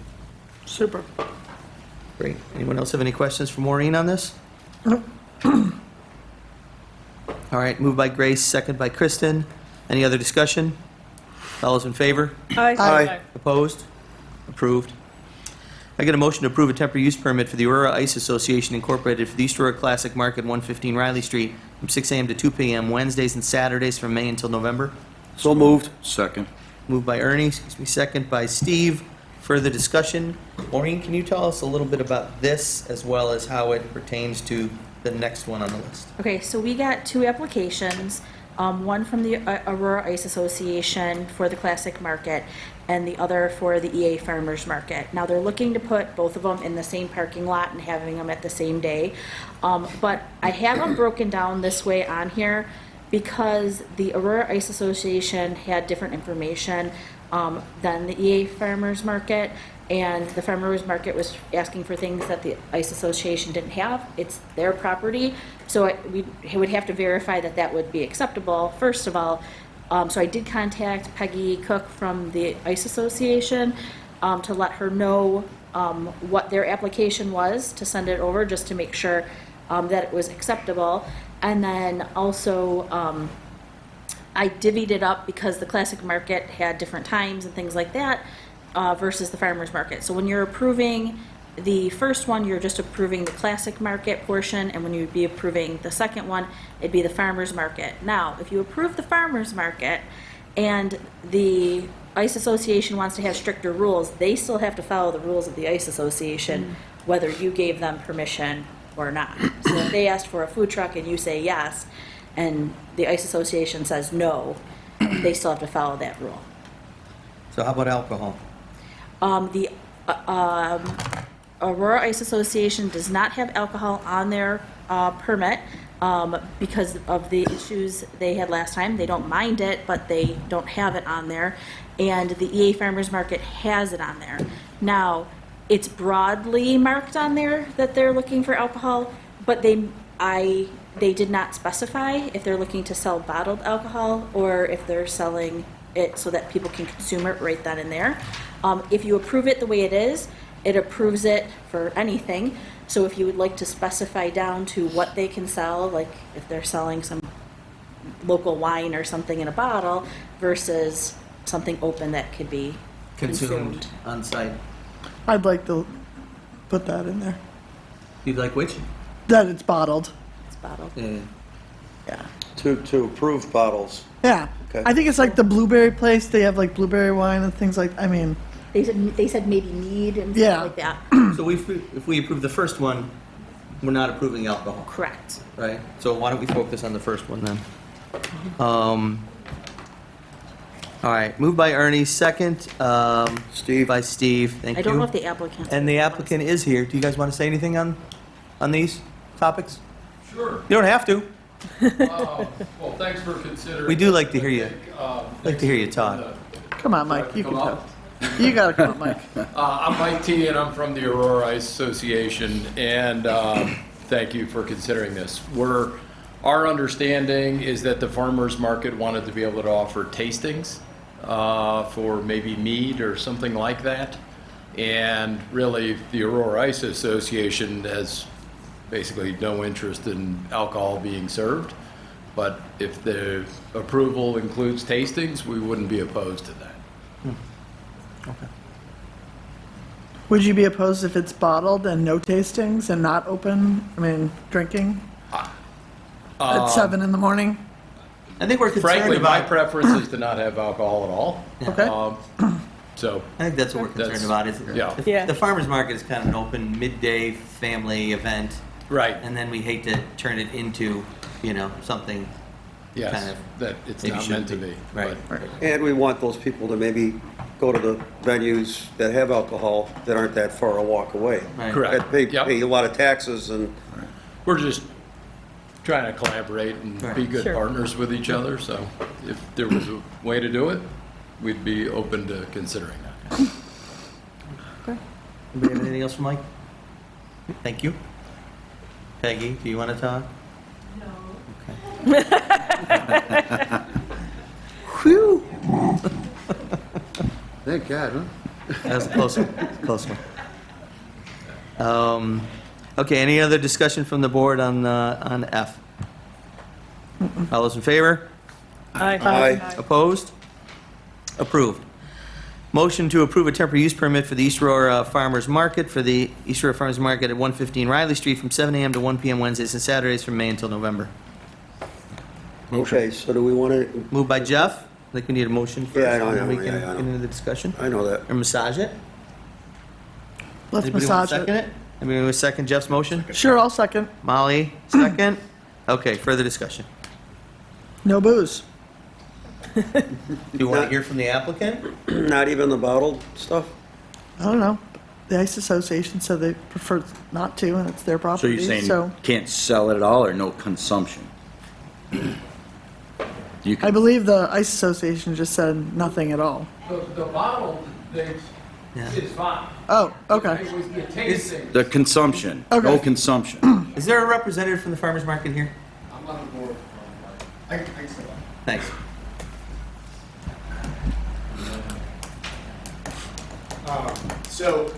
Super. Great. Anyone else have any questions for Maureen on this? All right, moved by Grace, second by Kristen. Any other discussion? All those in favor? Aye. Opposed? Approved. I get a motion to approve a temporary use permit for the Aurora Ice Association Incorporated for the East Aurora Classic Market, 115 Riley Street, from 6 a.m. to 2 p.m. Wednesdays and Saturdays from May until November. So moved. Second. Moved by Ernie, second by Steve. Further discussion? Maureen, can you tell us a little bit about this as well as how it pertains to the next one on the list? Okay, so we got 2 applications, one from the Aurora Ice Association for the Classic Market and the other for the EA Farmers Market. Now, they're looking to put both of them in the same parking lot and having them at the same day. But I have them broken down this way on here because the Aurora Ice Association had different information than the EA Farmers Market. And the Farmers Market was asking for things that the Ice Association didn't have. It's their property, so we would have to verify that that would be acceptable, first of all. So I did contact Peggy Cook from the Ice Association to let her know what their application was, to send it over just to make sure that it was acceptable. And then also, I divvied it up because the Classic Market had different times and things like that versus the Farmers Market. So when you're approving the first one, you're just approving the Classic Market portion, and when you'd be approving the second one, it'd be the Farmers Market. Now, if you approve the Farmers Market and the Ice Association wants to have stricter rules, they still have to follow the rules of the Ice Association, whether you gave them permission or not. So if they asked for a food truck and you say yes, and the Ice Association says no, they still have to follow that rule. So how about alcohol? The Aurora Ice Association does not have alcohol on their permit because of the issues they had last time. They don't mind it, but they don't have it on there. And the EA Farmers Market has it on there. Now, it's broadly marked on there that they're looking for alcohol, but they did not specify if they're looking to sell bottled alcohol or if they're selling it so that people can consume it right then and there. If you approve it the way it is, it approves it for anything. So if you would like to specify down to what they can sell, like if they're selling some local wine or something in a bottle versus something open that could be consumed. On site. I'd like to put that in there, You'd like which? that it's bottled. It's bottled. Yeah. Yeah. To approve bottles. Yeah. Okay. I think it's like the blueberry place. They have like blueberry wine and things like, I mean, They said maybe mead and Yeah. stuff like that. So if we approve the first one, we're not approving alcohol, Correct. right? So why don't we focus on the first one then? All right, moved by Ernie, second, Steve. by Steve, thank you. I don't know if the applicant. And the applicant is here. Do you guys want to say anything on these topics? Sure. You don't have to. Well, thanks for considering. We do like to hear you. Thanks talk. come on, Mike, you can Come talk. up. You gotta come on, Mike. I'm Mike T, and I'm from the Aurora Ice Association, and thank you for considering this. Our understanding is that the farmers market wanted to be able to offer tastings for maybe mead or something like that. And really, the Aurora Ice Association has basically no interest in alcohol being served. But if the approval includes tastings, we wouldn't be opposed to that. Okay. Would you be opposed if it's bottled and no tastings and not open, drinking? At 7 in the morning? I think we're concerned Frankly, my about. preference is to not have alcohol at all. Okay. So. I think that's what we're concerned about. Is Yeah. the farmers market is kind of an open midday family event, Right. and then we hate to turn it into, something. Yes, kind of that it's maybe not meant to shouldn't be. Right. but- And we want those people to maybe go to the venues that have alcohol that aren't that far a walk away. Right. Correct. That pay, Yep. pay a lot of taxes and, We're just trying to collaborate and be good Sure. partners with each other, so if there was a way to do it, we'd be open to considering that. Anybody have anything else for Mike? Thank you. Peggy, do you want to talk? No. Okay. Whew. Thank God, huh? That was a close one. Close one. Okay, any other discussion from the board on F? All those in favor? Aye. Aye. Opposed? Approved. Motion to approve a temporary use permit for the East Aurora Farmers Market for the East Aurora Farmers Market at 115 Riley Street from 7 a.m. to 1 p.m. Wednesdays and Saturdays from May until November. Okay, so do we want to, Moved by Jeff. I think we need a motion first. Yeah, I know, and then we yeah, can I know. get into the discussion. I know that. Or massage it. Let's Anybody want massage to second it? Anybody want to second Jeff's motion? Sure, I'll second. Molly, second. Okay, further discussion. No booze. Do you want to hear from the applicant? not even the bottled stuff? I don't know. The Ice Association said they prefer not to, and it's their So property, you're saying so. you can't sell it at all or no consumption? You I believe the Ice Association just said nothing at all. The bottle thing is fine. Oh, okay. It was the tasting. The consumption, no Okay. consumption. Is there a representative from the farmer's market here? I'm on the board. Thanks. So,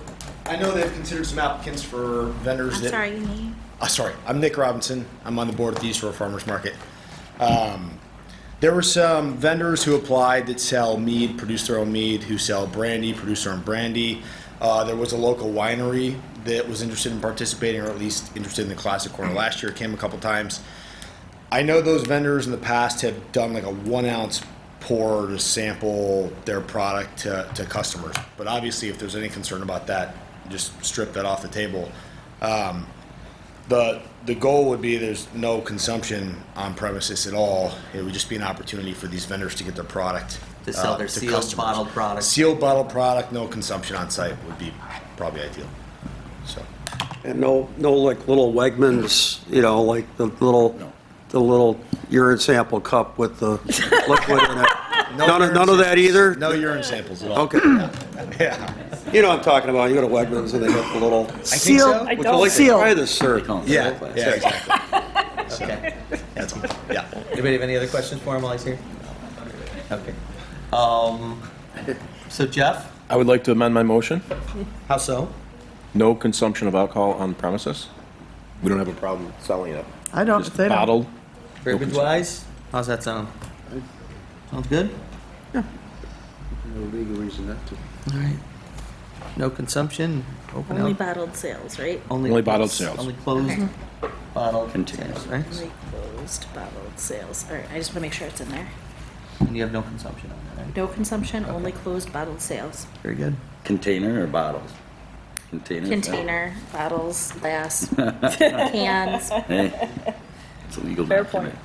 I know they've considered some applicants for vendors I'm that. sorry, you need. Sorry, I'm Nick Robinson. I'm on the board at the East Aurora Farmers Market. There were some vendors who applied that sell mead, produce their own mead, who sell brandy, produce their own brandy. There was a local winery that was interested in participating, or at least interested in the Classic Corner last year. It came a couple times. I know those vendors in the past have done like a 1 ounce pour to sample their product to customers. But obviously, if there's any concern about that, just strip that off the table. The goal would be there's no consumption on premises at all. It would just be an opportunity for these vendors to get their product To sell their to sealed customers. bottled product. Sealed bottled product, no consumption on site would be probably ideal. So. And no like little Wegmans, you know, like the little urine sample cup with the liquid in it. None of that either? No urine samples at all. Okay. Yeah. You know what I'm talking about. You go to Wegmans and they got the little. I think so. Would you like to try this, sir? Yeah, exactly. Okay. That's, yeah. Anybody have any other questions for him while he's here? Okay. So Jeff, I would like to amend my motion. how so? No consumption of alcohol on premises. We don't have a problem selling it. I don't, Just if they don't. bottled. Verbiage wise, how's that sound? Sounds good? No legal reason not to. All right. No consumption, open Only out. bottled sales, right? Only bottled sales. Only closed Okay. bottled sales, right? Only closed bottled sales. All right, I just want to make sure it's in there. And you have no consumption on that, right? No consumption, only closed bottled sales. Very good. Container or bottles? Container. Container, bottles, glass, cans. Hey, it's a legal Fair document.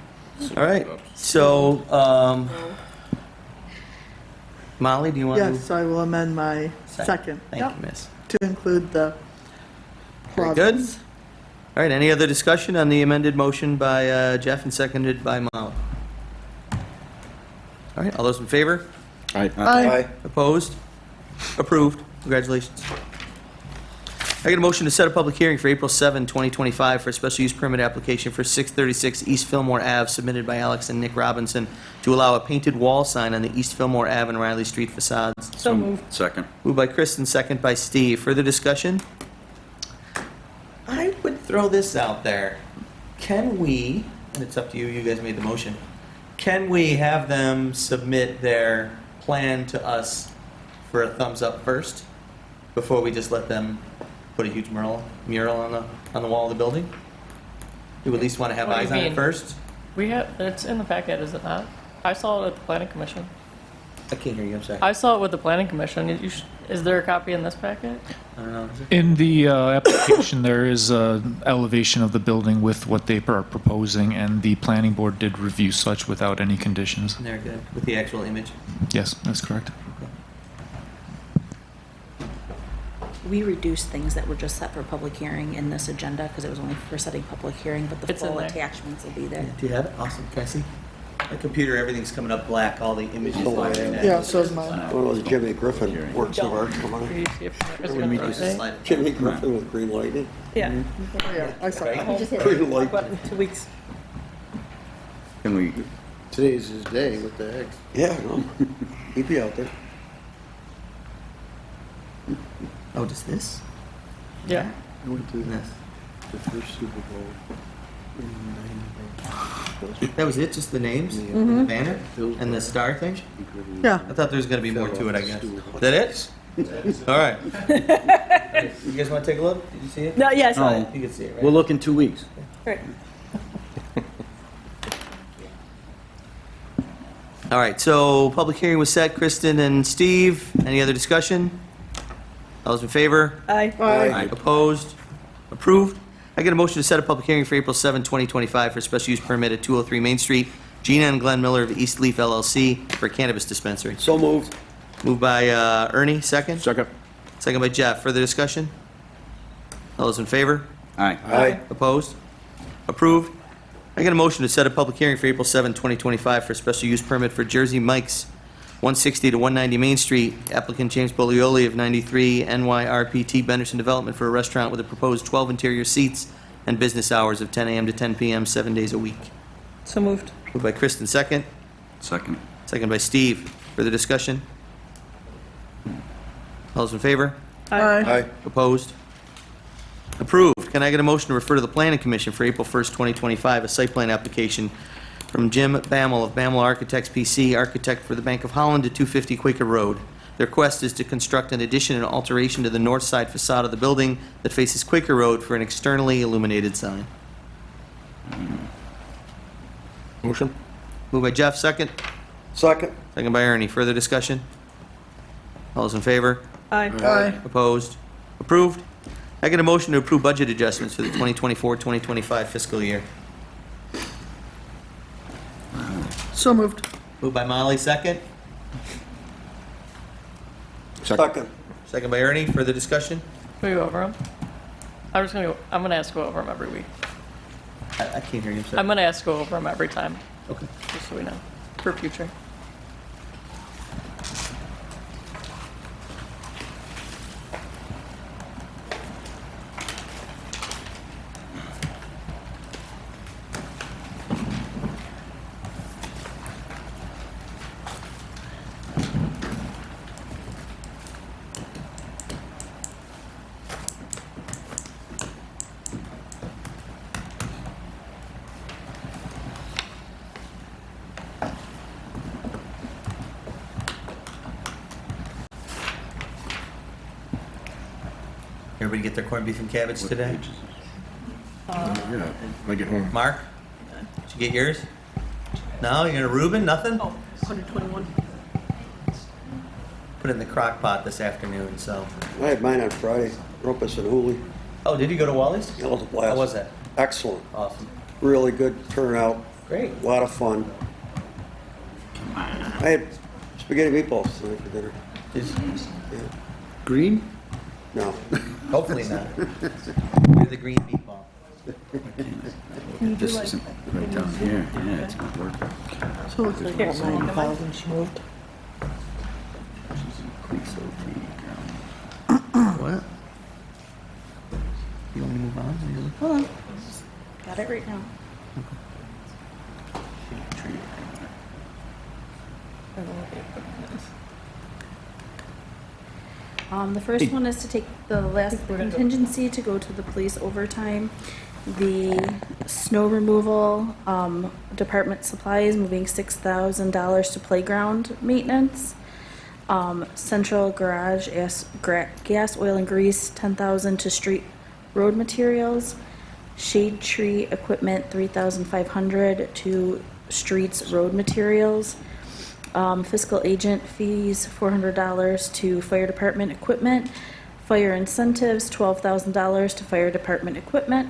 All right, so, Molly, do you want to? Yes, I will amend my second. Thank Yep, you, miss. to include the Very good. clauses. All right, any other discussion on the amended motion by Jeff and seconded by Molly? All right, all those in favor? Aye. Aye. Opposed? Approved. Congratulations. I get a motion to set a public hearing for April 7, 2025 for a special use permit application for 636 East Fillmore Ave submitted by Alex and Nick Robinson to allow a painted wall sign on the East Fillmore Ave and Riley Street facades. So moved. Second. Moved by Kristen, second by Steve. Further discussion? I would throw this out there. Can we, and it's up to you, you guys made the motion, can we have them submit their plan to us for a thumbs up first before we just let them put a huge mural on the wall of the building? You at least want to have What do you eyes on it mean? first? We have, it's in the packet, is it not? I saw it at the planning commission. I can't hear you, I'm sorry. I saw it with the planning commission. Is there a copy in this packet? I don't know. In the application, there is an elevation of the building with what they are proposing, and the planning board did review such without any conditions. Very good. With the actual image? Yes, that's correct. We reduced things that were just set for public hearing in this agenda because it was only for setting public hearing, but the It's in full there. attachments will be there. Do you have it? Awesome. Can I see? My computer, everything's coming up black, all the images. Yeah, so is mine. One of those Jimmy Griffin works of art. Come on. Can you see if it's We're gonna gonna reduce the rotate? slide. Jimmy Griffin with green lightning. Yeah. Oh, yeah, I saw Right? that. Green light. About in 2 weeks. Can we, Today's his day, what the heck? Yeah, no. He'd be out there. Oh, just this? Yeah. I went to This. the first Super Bowl. That was it, just the names? Mhm. And the banner? And the star thing? Yeah. I thought there was gonna be more to it, I guess. Is that it? All right. You guys wanna take a look? Did you see it? No, yeah, I saw Oh, it. You can see it, right? We'll look in 2 weeks. Right. All right, so public hearing was set, Kristen and Steve. Any other discussion? All those in favor? Aye. Aye. Opposed? Approved. I get a motion to set a public hearing for April 7, 2025 for a special use permit at 203 Main Street. Gina and Glenn Miller of East Leaf LLC for a cannabis dispensary. So moved. Moved by Ernie, second. Second. Second by Jeff. Further discussion? All those in favor? Aye. Aye. Opposed? Approved. I get a motion to set a public hearing for April 7, 2025 for a special use permit for Jersey Mike's, 160 to 190 Main Street. Applicant James Bolioli of 93 NYRPT Benderson Development for a restaurant with a proposed 12 interior seats and business hours of 10 a.m. to 10 p.m., 7 days a week. So moved. Moved by Kristen, second. Second. Second by Steve. Further discussion? All those in favor? Aye. Opposed? Approved. Can I get a motion to refer to the Planning Commission for April 1st, 2025, a site plan application from Jim Bammel of Bammel Architects PC, architect for the Bank of Holland, to 250 Quaker Road. The request is to construct an addition and alteration to the north side facade of the building that faces Quaker Road for an externally illuminated sign. Motion. Moved by Jeff, second. Second. Second by Ernie. Further discussion? All those in favor? Aye. Opposed? Approved. I get a motion to approve budget adjustments for the 2024-2025 fiscal year. So moved. Moved by Molly, second. Second. Second by Ernie. Further discussion? Can we go over them? I'm gonna ask to go over them every week. I can't hear you. I'm sorry. I'm gonna ask to go over them every time, Okay. just so we know, for future. Everybody get their corned beef and cabbage today? Yeah, I get home. Mark? Did you get yours? No? You're gonna Reuben? Nothing? Oh, 121. Put it in the crock pot this afternoon, so. I had mine on Friday. Rumpus and Hooley. Oh, did you go to Wally's? That was a blast. How was that? Excellent. Awesome. Really good turnout. Great. A lot of fun. I had spaghetti meatballs tonight for dinner. Yeah. Green? No. Hopefully not. You're the green meatball. This isn't right down here. Yeah, it's not working. So it looks like it's 9,000 she moved. What? You want me to move on? Or you look- Hold on. Got it right now. The first one is to take the last contingency to go to the police overtime. The snow removal, department supplies, moving $6,000 to playground maintenance. Central garage, gas, oil, and grease, $10,000 to street road materials. Shade tree equipment, $3,500 to streets road materials. Fiscal agent fees, $400 to fire department equipment. Fire incentives, $12,000 to fire department equipment.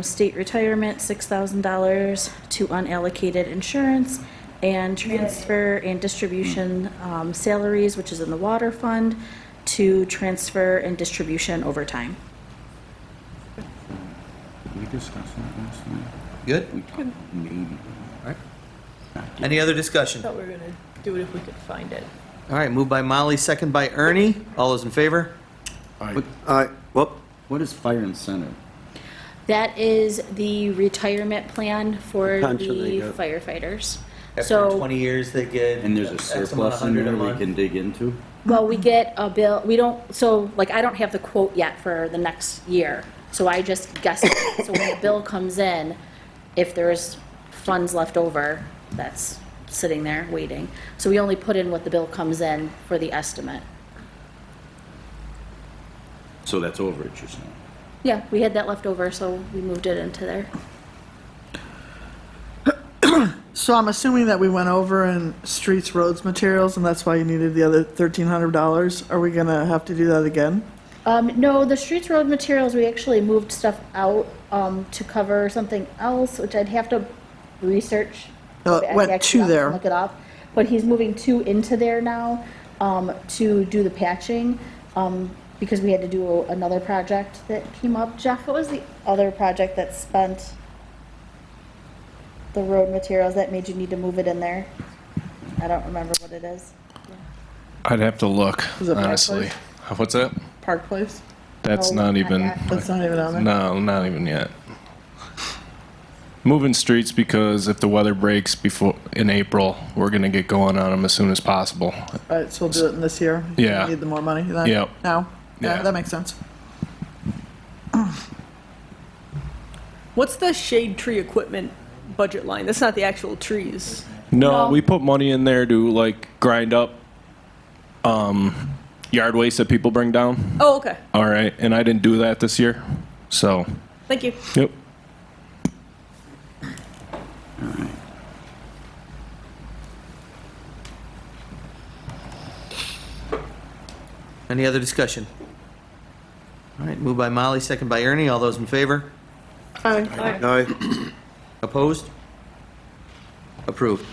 State retirement, $6,000 to unallocated insurance. And transfer and distribution salaries, which is in the water fund, to transfer and distribution overtime. We discussed that last night. Good? We talked maybe. All right. Any other discussion? Thought we were gonna do it if we could find it. All right, moved by Molly, second by Ernie. All those in favor? What is fire incentive? That is the retirement plan for Pension they the get. firefighters. After So, 20 years, they get. And there's a X amount, surplus in 100 there a we month. can dig into? well, we get a bill, we don't, so, like, I don't have the quote yet for the next year, so I just guessed it. So when the bill comes in, if there's funds left over, that's sitting there waiting. So we only put in what the bill comes in for the estimate. So that's overage, you're saying? Yeah, we had that left over, so we moved it into there. So I'm assuming that we went over in streets, roads, materials, and that's why you needed the other $1,300. Are we gonna have to do that again? No, the streets, road materials, we actually moved stuff out, to cover something else, which I'd have to research. Oh, it went Actually, to I'll have there. Look it up, but he's moving two into there now, to do the patching, because we had to do another project that came up. Jeff, what was the other project that spent the road materials that made you need to move it in there? I don't remember what it is. I'd have to look, Is it Park honestly. Place? What's that? Park Place? That's No, not not even. yet. That's not even on there? No, not even yet. Moving streets because if the weather breaks before in April, we're gonna get going on them as soon as possible. All right, so we'll do it in this year. Yeah. Need the more money then? Yep. Now? Yeah, Yeah. that makes sense. What's the shade tree equipment budget line? That's not the actual trees. No, we put money in there to like grind up yard waste that people bring down. Oh, okay. All right, and I didn't do that this year, so Thank you. yep. Any other discussion? All right, moved by Molly, second by Ernie. All those in favor? Aye. Opposed? Approved.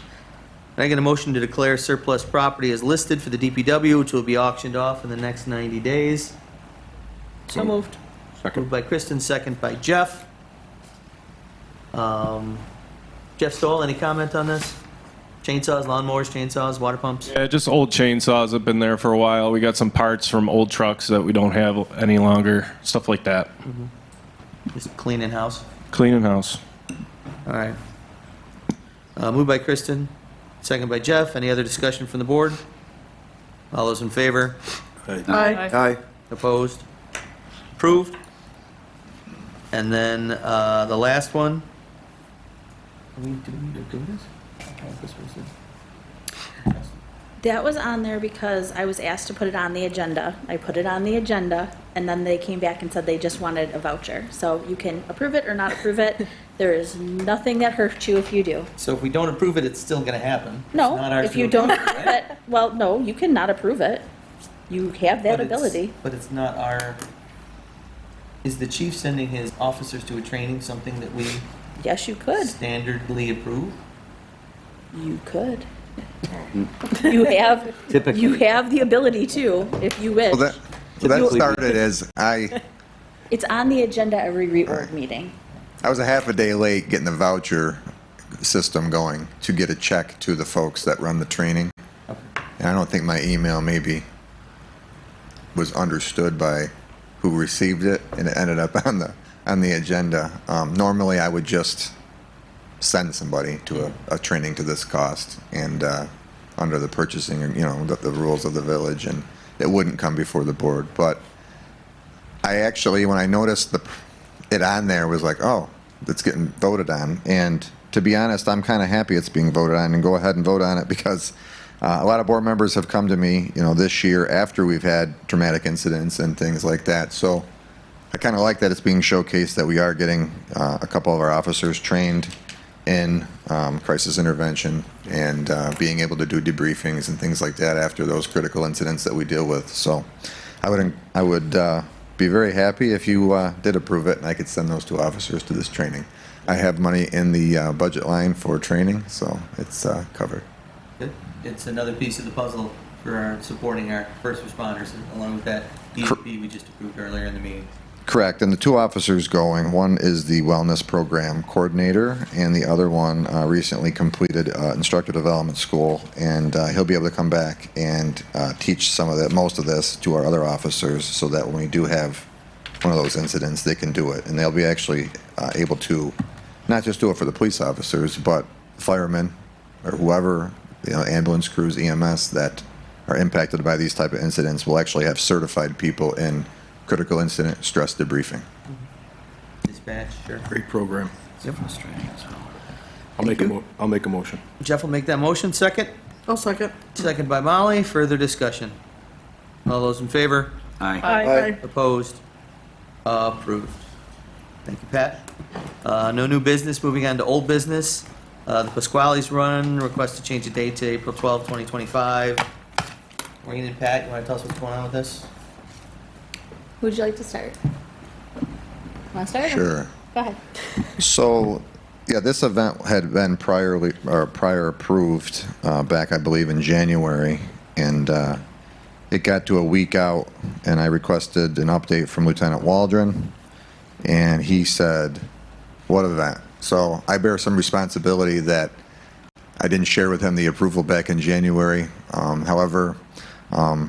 Can I get a motion to declare surplus property as listed for the DPW, which will be auctioned off in the next 90 days? So moved. Moved by Kristen, second by Jeff. Jeff Stoll, any comment on this? Chainsaws, lawnmowers, chainsaws, water pumps? Yeah, just old chainsaws have been there for a while. We got some parts from old trucks that we don't have any longer, stuff like that. Just cleaning house? Cleaning house. All right. Moved by Kristen, second by Jeff. Any other discussion from the board? All those in favor? Aye. Aye. Opposed? Approved. And then the last one. Do we need to do this? That was on there because I was asked to put it on the agenda. I put it on the agenda, and then they came back and said they just wanted a voucher. So you can approve it or not approve it. There is nothing that hurts you if you do. So if we don't approve it, it's still going to happen. It's No, not ours if to you don't approve, approve right? it, well, no, you cannot approve it. You have that But it's- ability. But it's not our, is the chief sending his officers to a training something that we Yes, you could. standardly approve? You could. You have, Typically. you have the ability to, if you wish. Well, that started as It's on the agenda every reorg meeting. I was a half a day late getting the voucher system going to get a check to the folks that run the training. And I don't think my email maybe was understood by who received it, and it ended up on the agenda. Normally, I would just send somebody to a training to this cost, and under the purchasing, the rules of the village, and it wouldn't come before the board. But I actually, when I noticed it on there, was like, oh, it's getting voted on. And to be honest, I'm kind of happy it's being voted on, and go ahead and vote on it, because a lot of board members have come to me, this year after we've had traumatic incidents and things like that. So I kind of like that it's being showcased, that we are getting a couple of our officers trained in crisis intervention, and being able to do debriefings and things like that after those critical incidents that we deal with. So I would be very happy if you did approve it, and I could send those two officers to this training. I have money in the budget line for training, so it's covered. Good. It's another piece of the puzzle for supporting our first responders, along with that DEP we just approved earlier in the meeting. Correct, and the two officers going, one is the wellness program coordinator, and the other one recently completed instructor development school, and he'll be able to come back and teach most of this to our other officers, so that when we do have one of those incidents, they can do it, and they'll be actually able to not just do it for the police officers, but firemen or whoever, ambulance crews, EMS that are impacted by these type of incidents will actually have certified people in critical incident stress debriefing. Dispatch, sure. Great program. I'll make a motion. Jeff will make that motion. Second? I'll second. Second by Molly. Further discussion? All those in favor? Aye. Aye. Opposed? Approved. Thank you, Pat. No new business. Moving on to old business. The Pasquale's run, request to change the date to April 12, 2025. Maureen and Pat, you want to tell us what's going on with this? Who'd you like to start? Want to start? Sure. Go ahead. So, yeah, this event had been prior approved back, I believe, in January, and it got to a week out, and I requested an update from Lieutenant Waldron, and he said, "What event?" So I bear some responsibility that I didn't share with him the approval back in January. However, I'm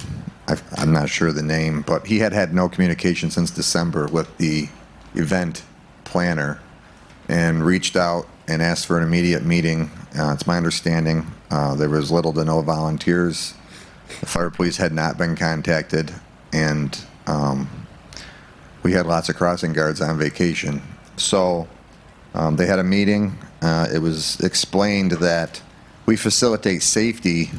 not sure the name, but he had had no communication since December with the event planner and reached out and asked for an immediate meeting. It's my understanding there was little to no volunteers. The fire police had not been contacted, and we had lots of crossing guards on vacation. So they had a meeting. It was explained that we facilitate safety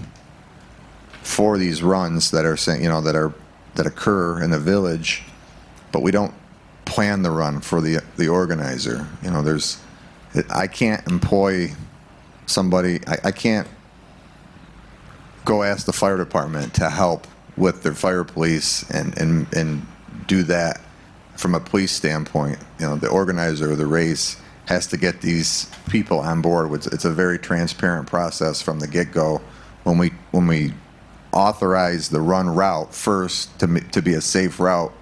for these runs that are, that occur in the village, but we don't plan the run for the organizer. I can't employ somebody. I can't go ask the fire department to help with their fire police and do that from a police standpoint. The organizer of the race has to get these people on board. It's a very transparent process from the get-go. When we authorize the run route first to be a safe route,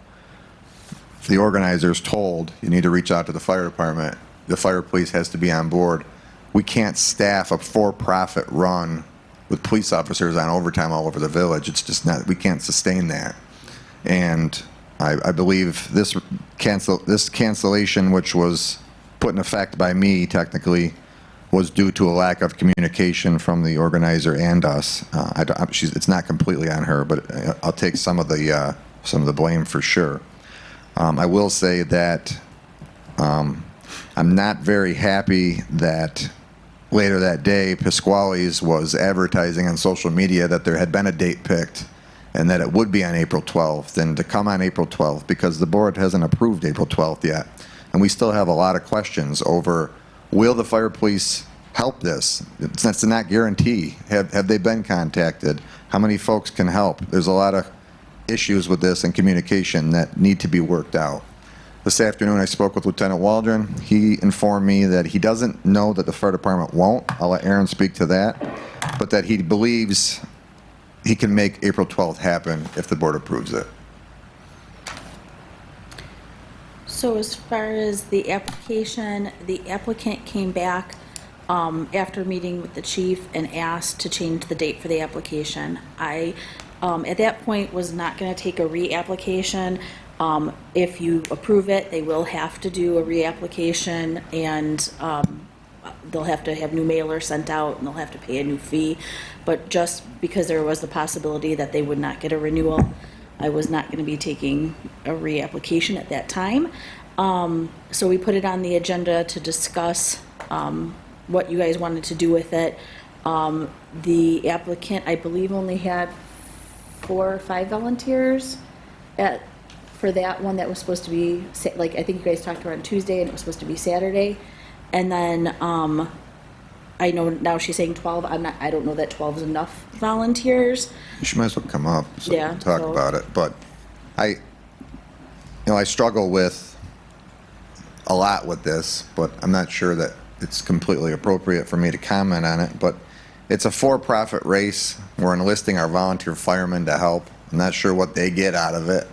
the organizer's told, you need to reach out to the fire department. The fire police has to be on board. We can't staff a for-profit run with police officers on overtime all over the village. It's just not, we can't sustain that. And I believe this cancellation, which was put in effect by me technically, was due to a lack of communication from the organizer and us. It's not completely on her, but I'll take some of the blame for sure. I will say that I'm not very happy that later that day, Pasquale's was advertising on social media that there had been a date picked and that it would be on April 12th, and to come on April 12th because the board hasn't approved April 12th yet. And we still have a lot of questions over, will the fire police help this? It's not guarantee. Have they been contacted? How many folks can help? There's a lot of issues with this and communication that need to be worked out. This afternoon I spoke with Lieutenant Waldron. He informed me that he doesn't know that the fire department won't. I'll let Aaron speak to that. But that he believes he can make April 12th happen if the board approves it. So as far as the application, the applicant came back after meeting with the chief and asked to change the date for the application. I, at that point, was not going to take a reapplication. If you approve it, they will have to do a reapplication, and they'll have to have new mailers sent out, and they'll have to pay a new fee. But just because there was the possibility that they would not get a renewal, I was not going to be taking a reapplication at that time. So we put it on the agenda to discuss what you guys wanted to do with it. The applicant, I believe, only had 4 or 5 volunteers for that one that was supposed to be, like, I think you guys talked to her on Tuesday and it was supposed to be Saturday. And then I know now she's saying 12. I don't know that 12 is enough volunteers. She might as well come up so we Yeah, can talk so- about it. But I struggle with a lot with this, but I'm not sure that it's completely appropriate for me to comment on it. But it's a for-profit race. We're enlisting our volunteer firemen to help. I'm not sure what they get out of it.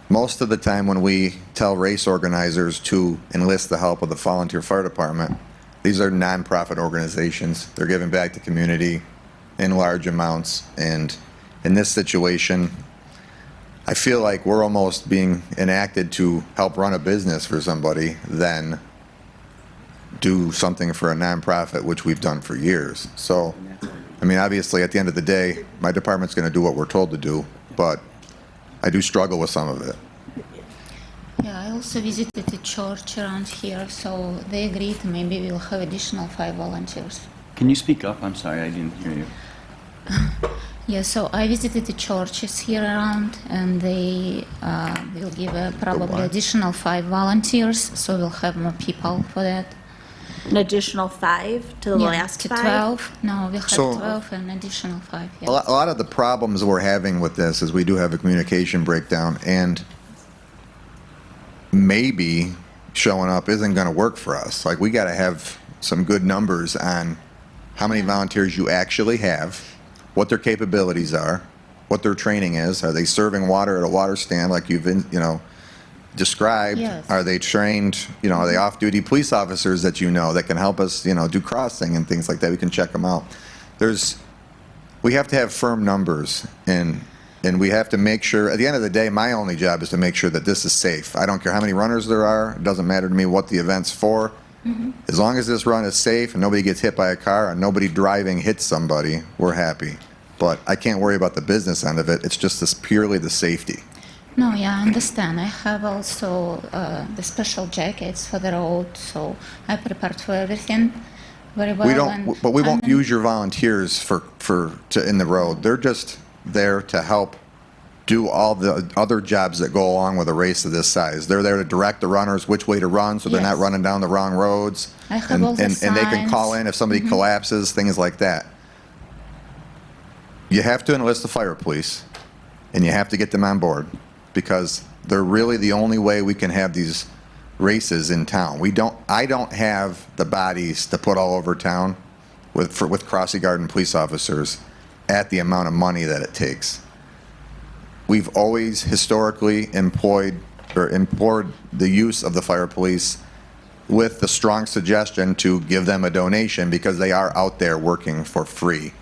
Most of the time when we tell race organizers to enlist the help of the volunteer fire department, these are nonprofit organizations. They're giving back to community in large amounts. And in this situation, I feel like we're almost being enacted to help run a business for somebody than do something for a nonprofit, which we've done for years. So, I mean, obviously, at the end of the day, my department's going to do what we're told to do, but I do struggle with some of it. Yeah, also visited a church around here, so they agreed maybe we'll have additional 5 volunteers. Can you speak up? I'm sorry, I didn't hear you. Yeah, so I visited the churches here around, and they will give probably additional 5 volunteers, so we'll have more people for that. An additional 5 to the last to 5? 12. No, we'll have So- 12 and additional 5. A lot of the problems we're having with this is we do have a communication breakdown, and maybe showing up isn't going to work for us. Like, we got to have some good numbers on how many volunteers you actually have, what their capabilities are, what their training is. Are they serving water at a water stand like you've described? Yes. Are they trained, are they off-duty police officers that that can help us, do crossing and things like that? We can check them out. We have to have firm numbers, and we have to make sure, at the end of the day, my only job is to make sure that this is safe. I don't care how many runners there are. It doesn't matter to me what the event's for. As long as this run is safe and nobody gets hit by a car and nobody driving hits somebody, we're happy. But I can't worry about the business end of it. It's just purely the safety. No, yeah, I understand. I have also the special jackets for the road, so I prepared for everything very well. We won't use your volunteers in the road. They're just there to help do all the other jobs that go along with a race of this size. They're there to direct the runners which way to run, so they're not running down the wrong roads. I have all the and they can call signs. in if somebody collapses, things like that. You have to enlist the fire police, and you have to get them on board, because they're really the only way we can have these races in town. I don't have the bodies to put all over town with crossing guard and police officers at the amount of money that it takes. We've always historically implored the use of the fire police with the strong suggestion to give them a donation, because they are out there working for free.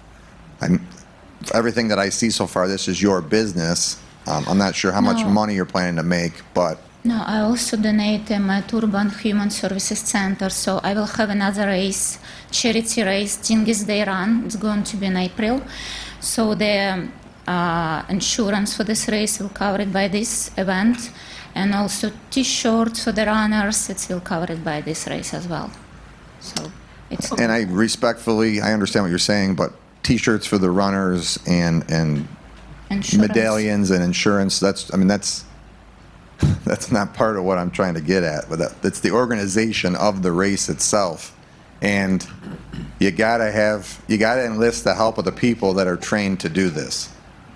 Everything that I see so far, this is your business. I'm not sure how much No. money you're planning to make, but No, I also donate at Urban Human Services Center, so I will have another race, charity race, Dingis Day Run. It's going to be in April. So the insurance for this race will cover it by this event, and also T-shirts for the runners, it will cover it by this race as well. So it's and I understand what you're saying, but T-shirts for the runners and insurance. medallions and insurance, that's not part of what I'm trying to get at, but that's the organization of the race itself. And you gotta enlist the help of the people that are trained to do this.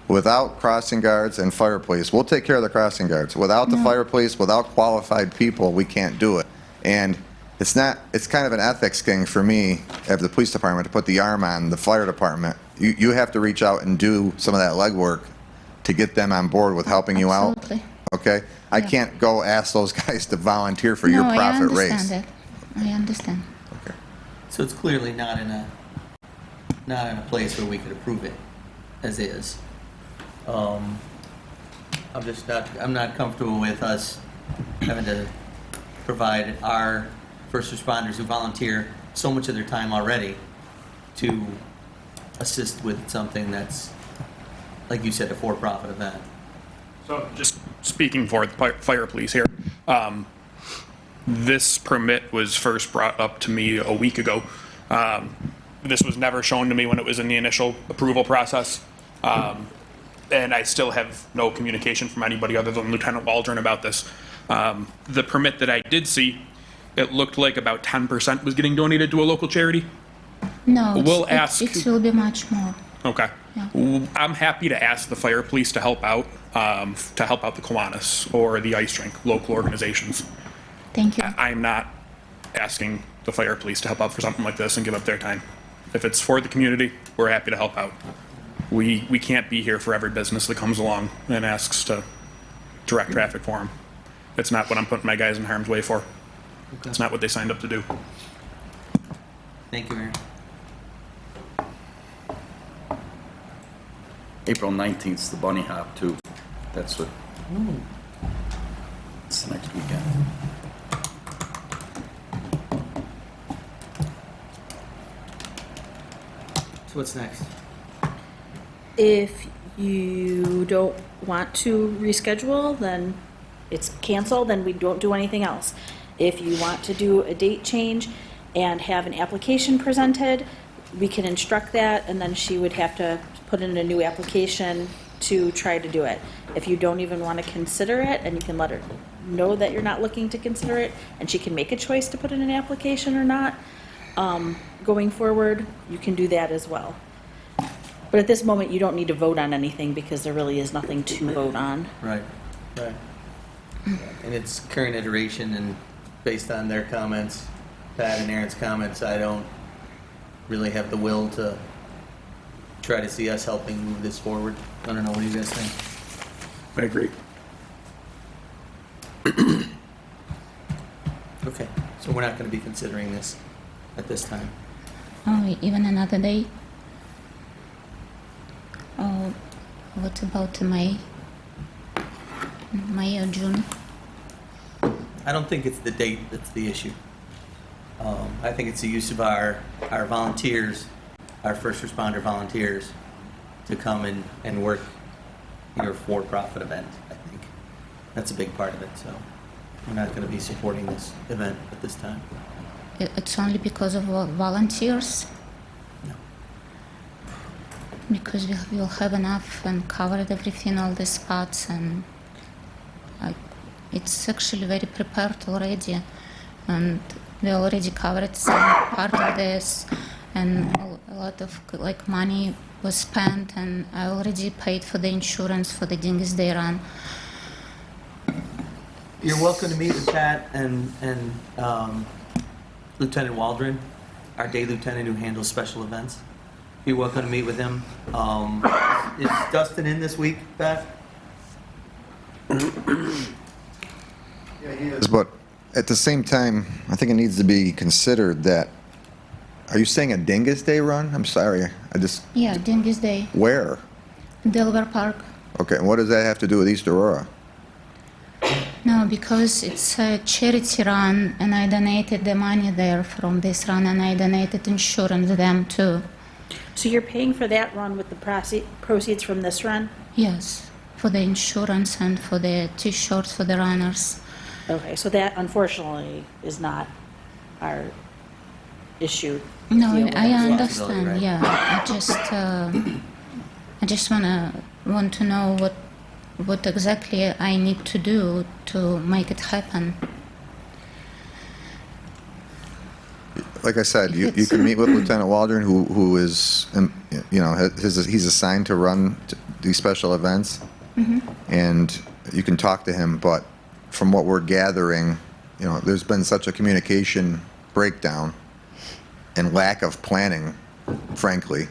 Without crossing guards and fire police, we'll take care of the crossing guards. Without the fire police, without qualified people, we can't do it. And it's kind of an ethics thing for me, of the police department, to put the arm on the fire department. You have to reach out and do some of that legwork to get them on board with helping you out. Absolutely. Okay? I can't go ask those guys to volunteer for your profit race. I understand that. I understand. So it's clearly not in a place where we could approve it as is. I'm not comfortable with us having to provide our first responders who volunteer so much of their time already to assist with something that's, like you said, a for-profit event. So just speaking for the fire police here, this permit was first brought up to me a week ago. This was never shown to me when it was in the initial approval process. And I still have no communication from anybody other than Lieutenant Waldron about this. The permit that I did see, it looked like about 10% was getting donated to a local charity. No, We'll it ask- it will be much more. Okay. I'm happy to ask the fire police to help out the Kiwanis or the ice rink, local organizations. Thank you. I'm not asking the fire police to help out for something like this and give up their time. If it's for the community, we're happy to help out. We can't be here for every business that comes along and asks to direct traffic for them. It's not what I'm putting my guys in harm's way for. It's not what they signed up to do. Thank you, Mayor. April 19th is the bunny hop too. That's what, it's the next weekend. So what's next? If you don't want to reschedule, then it's canceled, then we don't do anything else. If you want to do a date change and have an application presented, we can instruct that, and then she would have to put in a new application to try to do it. If you don't even want to consider it, and you can let her know that you're not looking to consider it, and she can make a choice to put in an application or not, going forward, you can do that as well. But at this moment, you don't need to vote on anything because there really is nothing to vote on. Right, right. And it's current iteration, and based on their comments, Pat and Aaron's comments, I don't really have the will to try to see us helping move this forward. I don't know, what do you guys think? I agree. Okay, so we're not going to be considering this at this time. Oh, even another day? Oh, what about May? May or June? I don't think it's the date that's the issue. I think it's the use of our volunteers, our first responder volunteers, to come and work your for-profit event, I think. That's a big part of it, so we're not going to be supporting this event at this time. It's only because of volunteers? No. Because we'll have enough and covered everything, all the spots, and it's actually very prepared already. And we already covered some part of this, and a lot of like money was spent, and I already paid for the insurance for the Dingus Day Run. You're welcome to meet with Pat and Lieutenant Waldron, our day lieutenant who handles special events. You're welcome to meet with him. Is Dustin in this week, Pat? But at the same time, I think it needs to be considered that, are you saying a Dingus Day run? I'm sorry, Yeah, Dingus Day, where? Delaware Park. Okay, and what does that have to do with East Aurora? No, because it's a charity run, and I donated the money there from this run, and I donated insurance to them too. So you're paying for that run with the proceeds from this run? Yes, for the insurance and for the T-shirts for the runners. Okay, so that unfortunately is not our issue. No, deal with I that. understand. right? Yeah, I just want to know what exactly I need to do to make it happen. Like I said, you can meet with Lieutenant Waldron, who is, he's assigned to run these special events, and you can talk to him, but from what we're gathering, there's been such a communication breakdown and lack of planning, frankly,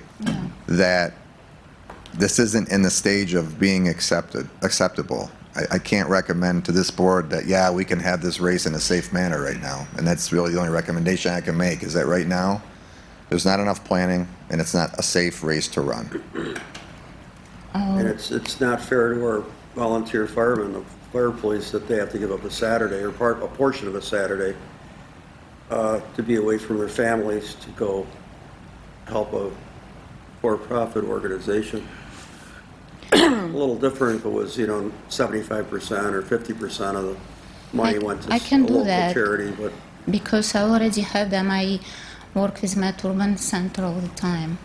that this isn't in the stage of being acceptable. I can't recommend to this board that, yeah, we can have this race in a safe manner right now. And that's really the only recommendation I can make, is that right now, there's not enough planning, and it's not a safe race to run. And it's not fair to our volunteer firemen, the fire police, that they have to give up a Saturday or a portion of a Saturday to be away from their families to go help a for-profit organization. A little different if it was, 75% or 50% of the money went to I can a do local that charity, but because I already have them. I work with Met Urban Center all the time,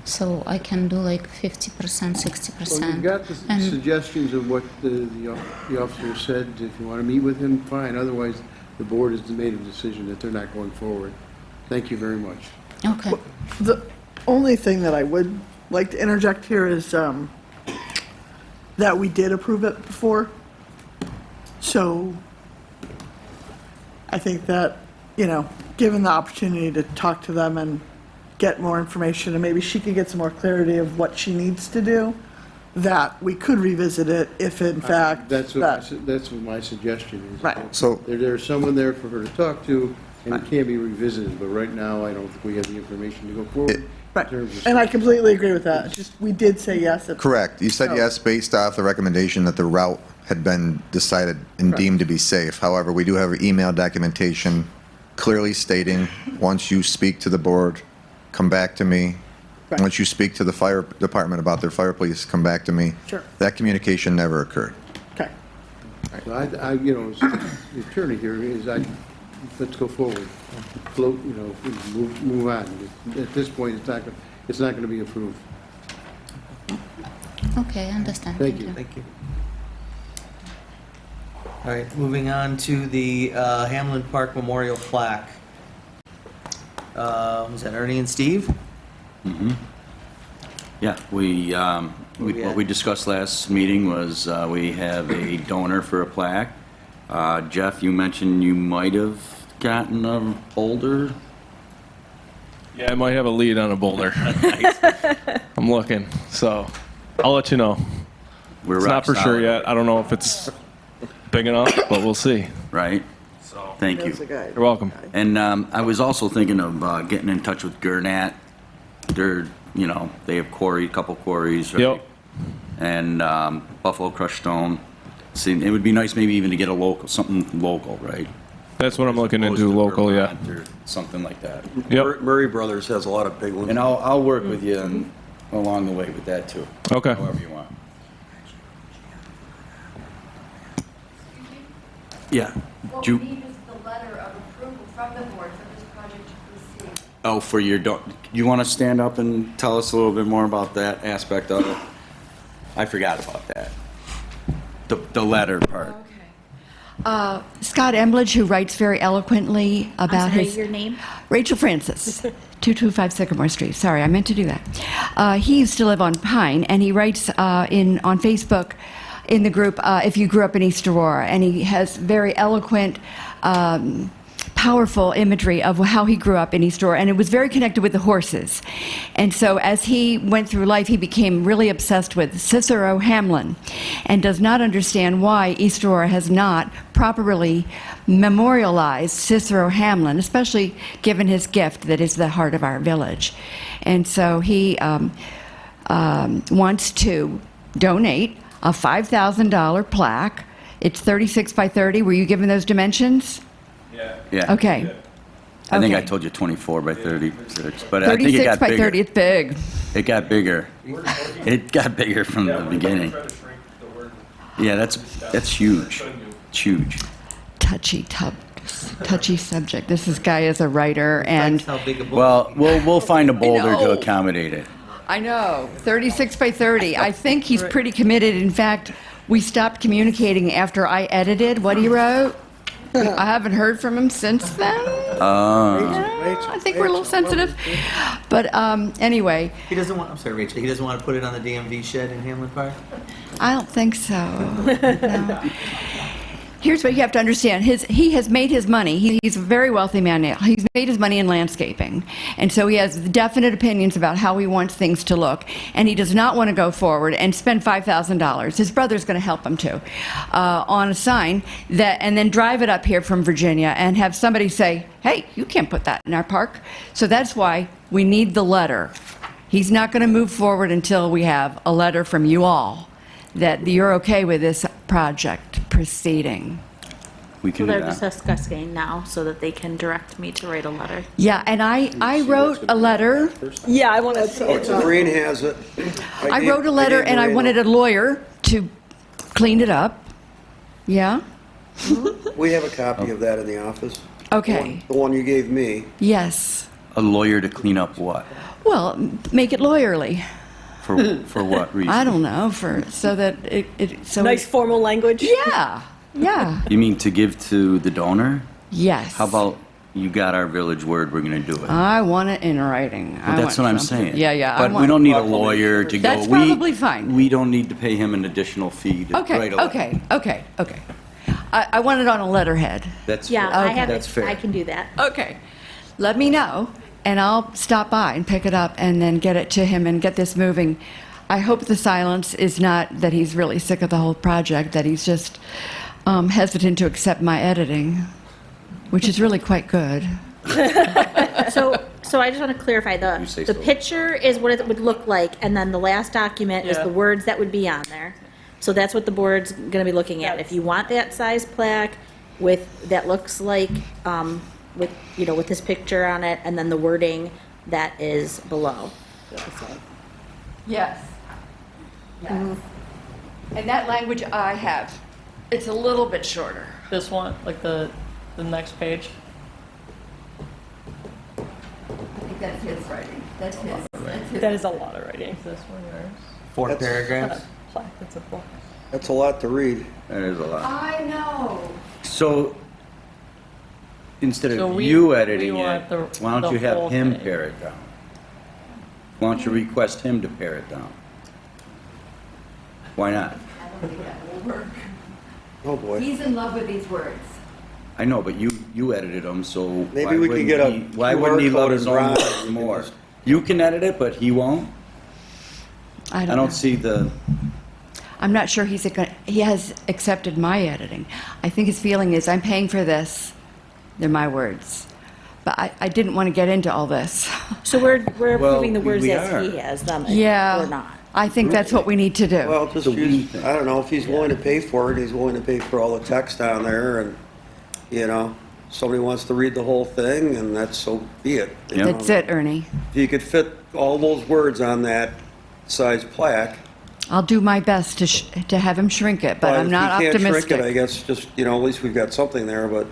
so I can do like 50%, 60%. Well, you've got the suggestions of what the officer said. If you want to meet with him, fine. Otherwise, the board has made a decision that they're not going forward. Thank you very much. Okay. The only thing that I would like to interject here is that we did approve it before. So I think that, given the opportunity to talk to them and get more information, and maybe she could get some more clarity of what she needs to do, that we could revisit it if in fact That's what my suggestion is. Right. So There's someone there for her to talk to, and it can be revisited, but right now, I don't think we have the information to go forward. Right, and I completely agree with that. Just, we did say yes. Correct. You said yes based off the recommendation that the route had been decided and deemed to be safe. However, we do have email documentation clearly stating, once you speak to the board, come back to me. Right. Once you speak to the fire department about their fire police, come back to me. Sure. That communication never occurred. Okay. So as the attorney here let's go forward. Float, move on. At this point, it's not gonna be approved. Okay, I understand. Thank you. Thank you. All right, moving on to the Hamlin Park Memorial Plaque. Was that Ernie and Steve? Yeah, what we discussed last meeting was we have a donor for a plaque. Jeff, you mentioned you might have gotten a boulder. Yeah, I might have a lead on a boulder. I'm looking, so I'll let you know. We're It's rock not for sure solid. yet. I don't know if it's big enough, but we'll see. Right? Thank you. You're welcome. And I was also thinking of getting in touch with Gurnat. They're, they have a couple quarries, right? Yep. And Buffalo Crushed Stone. See, it would be nice maybe even to get something local, right? That's what I'm looking into, local, yeah. Or something like that. Yep. Murray Brothers has a lot of big ones. And I'll work with you along the way with that too. Okay. However you want. Yeah. What we need is the letter of approval from the board for this project to proceed. Oh, for your, you want to stand up and tell us a little bit more about that aspect of it? I forgot about that. The letter part. Scott Embledge, who writes very eloquently about I'm sorry, his... your name? Rachel Francis, 225 Sycamore Street. Sorry, I meant to do that. He used to live on Pine, and he writes on Facebook in the group, If You Grew Up in East Aurora, and he has very eloquent, powerful imagery of how he grew up in East Aurora, and it was very connected with the horses. And so as he went through life, he became really obsessed with Cicero Hamlin and does not understand why East Aurora has not properly memorialized Cicero Hamlin, especially given his gift that is the heart of our village. And so he wants to donate a $5,000 plaque. It's 36 by 30. Were you given those dimensions? Yeah. Okay. I think I Okay. told you 24 by 36, but I think it 36 got by bigger. 30, it's big. It got bigger. It got bigger from the beginning. Yeah, that's huge. It's huge. Touchy subject. This guy is a writer, and Well, we'll find a boulder to know. accommodate it. I know, 36 by 30. I think he's pretty committed. In fact, we stopped communicating after I edited what he wrote. I haven't heard from him since then. I think we're a little sensitive. But anyway, He doesn't want, I'm sorry, Rachel, he doesn't want to put it on the DMV shed in Hamlin Park? I don't think so. No. Here's what you have to understand. He has made his money. He's a very wealthy man now. He's made his money in landscaping. And so he has definite opinions about how he wants things to look. And he does not want to go forward and spend $5,000. His brother's going to help him too, on a sign and then drive it up here from Virginia and have somebody say, hey, you can't put that in our park. So that's why we need the letter. He's not going to move forward until we have a letter from you all that you're okay with this project proceeding. We So can do they're just that. discussing now so that they can direct me to write a letter. Yeah, and I wrote a letter. Yeah, I want to. Green has it. I wrote a letter and I wanted a lawyer to clean it up. Yeah? We have a copy of that in the office. Okay. The one you gave me. Yes. A lawyer to clean up what? Well, make it lawyerly. For what reason? I don't know, so that so Nice formal language. Yeah. Yeah. You mean to give to the donor? Yes. How about you got our village word, we're going to do it? I want it in writing. Well, that's what I'm saying. Yeah, yeah. But we don't need a lawyer to go. That's probably fine. We don't need to pay him an additional fee to Okay, write a letter. okay. I want it on a letterhead. That's Yeah, fair. I have That's it. fair. I can do that. Okay. Let me know, and I'll stop by and pick it up and then get it to him and get this moving. I hope the silence is not that he's really sick of the whole project, that he's just hesitant to accept my editing, which is really quite good. So I just want to clarify, the picture is what it would look like, and then the last document is the words that would be on there. So that's what the board's going to be looking at. If you want that size plaque that looks like, with this picture on it, and then the wording that is below. Yes. Yes. And that language I have. It's a little bit shorter. This one, like the next page? I think that's his writing. That's his. That is a lot of writing. Is this one yours? 4 That's- paragraphs. Plaque, that's a book. That's a lot to read. That is a lot. I know. So instead So of we- you we editing want it, the- why don't the you have whole him thing. pare it down? Why don't you request him to pare it down? Why not? I don't think that will work. Oh, boy. He's in love with these words. I know, but you edited them, so Maybe why we could wouldn't get a why wouldn't he QR love code his and own Ron- words more? You can edit it, but he won't? I I don't know. don't see the, I'm not sure he has accepted my editing. I think his feeling is, I'm paying for this. They're my words. But I didn't want to get into all this. So we're Well, approving the words we as are. he has them, Yeah. or not. I think that's what we need to do. Well, just The we use, thing. I don't know, if he's willing to pay for it, he's willing to pay for all the text on there, and, you know, somebody wants to read the whole thing, and that's, so be it. you know. That's it, Ernie. If you could fit all those words on that size plaque. I'll do my best to have him shrink it, but I'm not If you can't optimistic. shrink it, I guess, just, you know, at least we've got something there, but,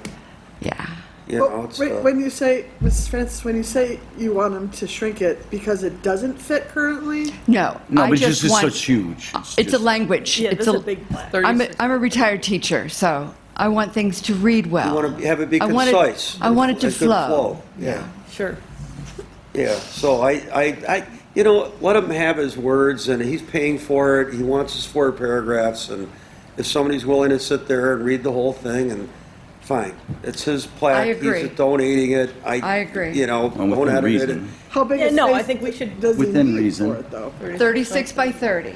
Yeah. you Well, know, it's, when you say, Mrs. Francis, when you say you want him to shrink it because it doesn't fit currently, No, no, I but it's just just want, such huge. it's a language. Yeah, it's this is a big plaque. I'm a retired teacher, so I want things to read well. you want to have it be I want it- concise. I want it to a good flow. Yeah. Sure. Yeah, so you know, let him have his words, and he's paying for it, he wants his 4 paragraphs, and if somebody's willing to sit there and read the whole thing, and fine, it's his plaque. I agree. He's donating it. I agree. You know, Well, won't within edit it. reason. how big Yeah, a no, I space think we should. does he Within need reason. for it, though? 36 by 30.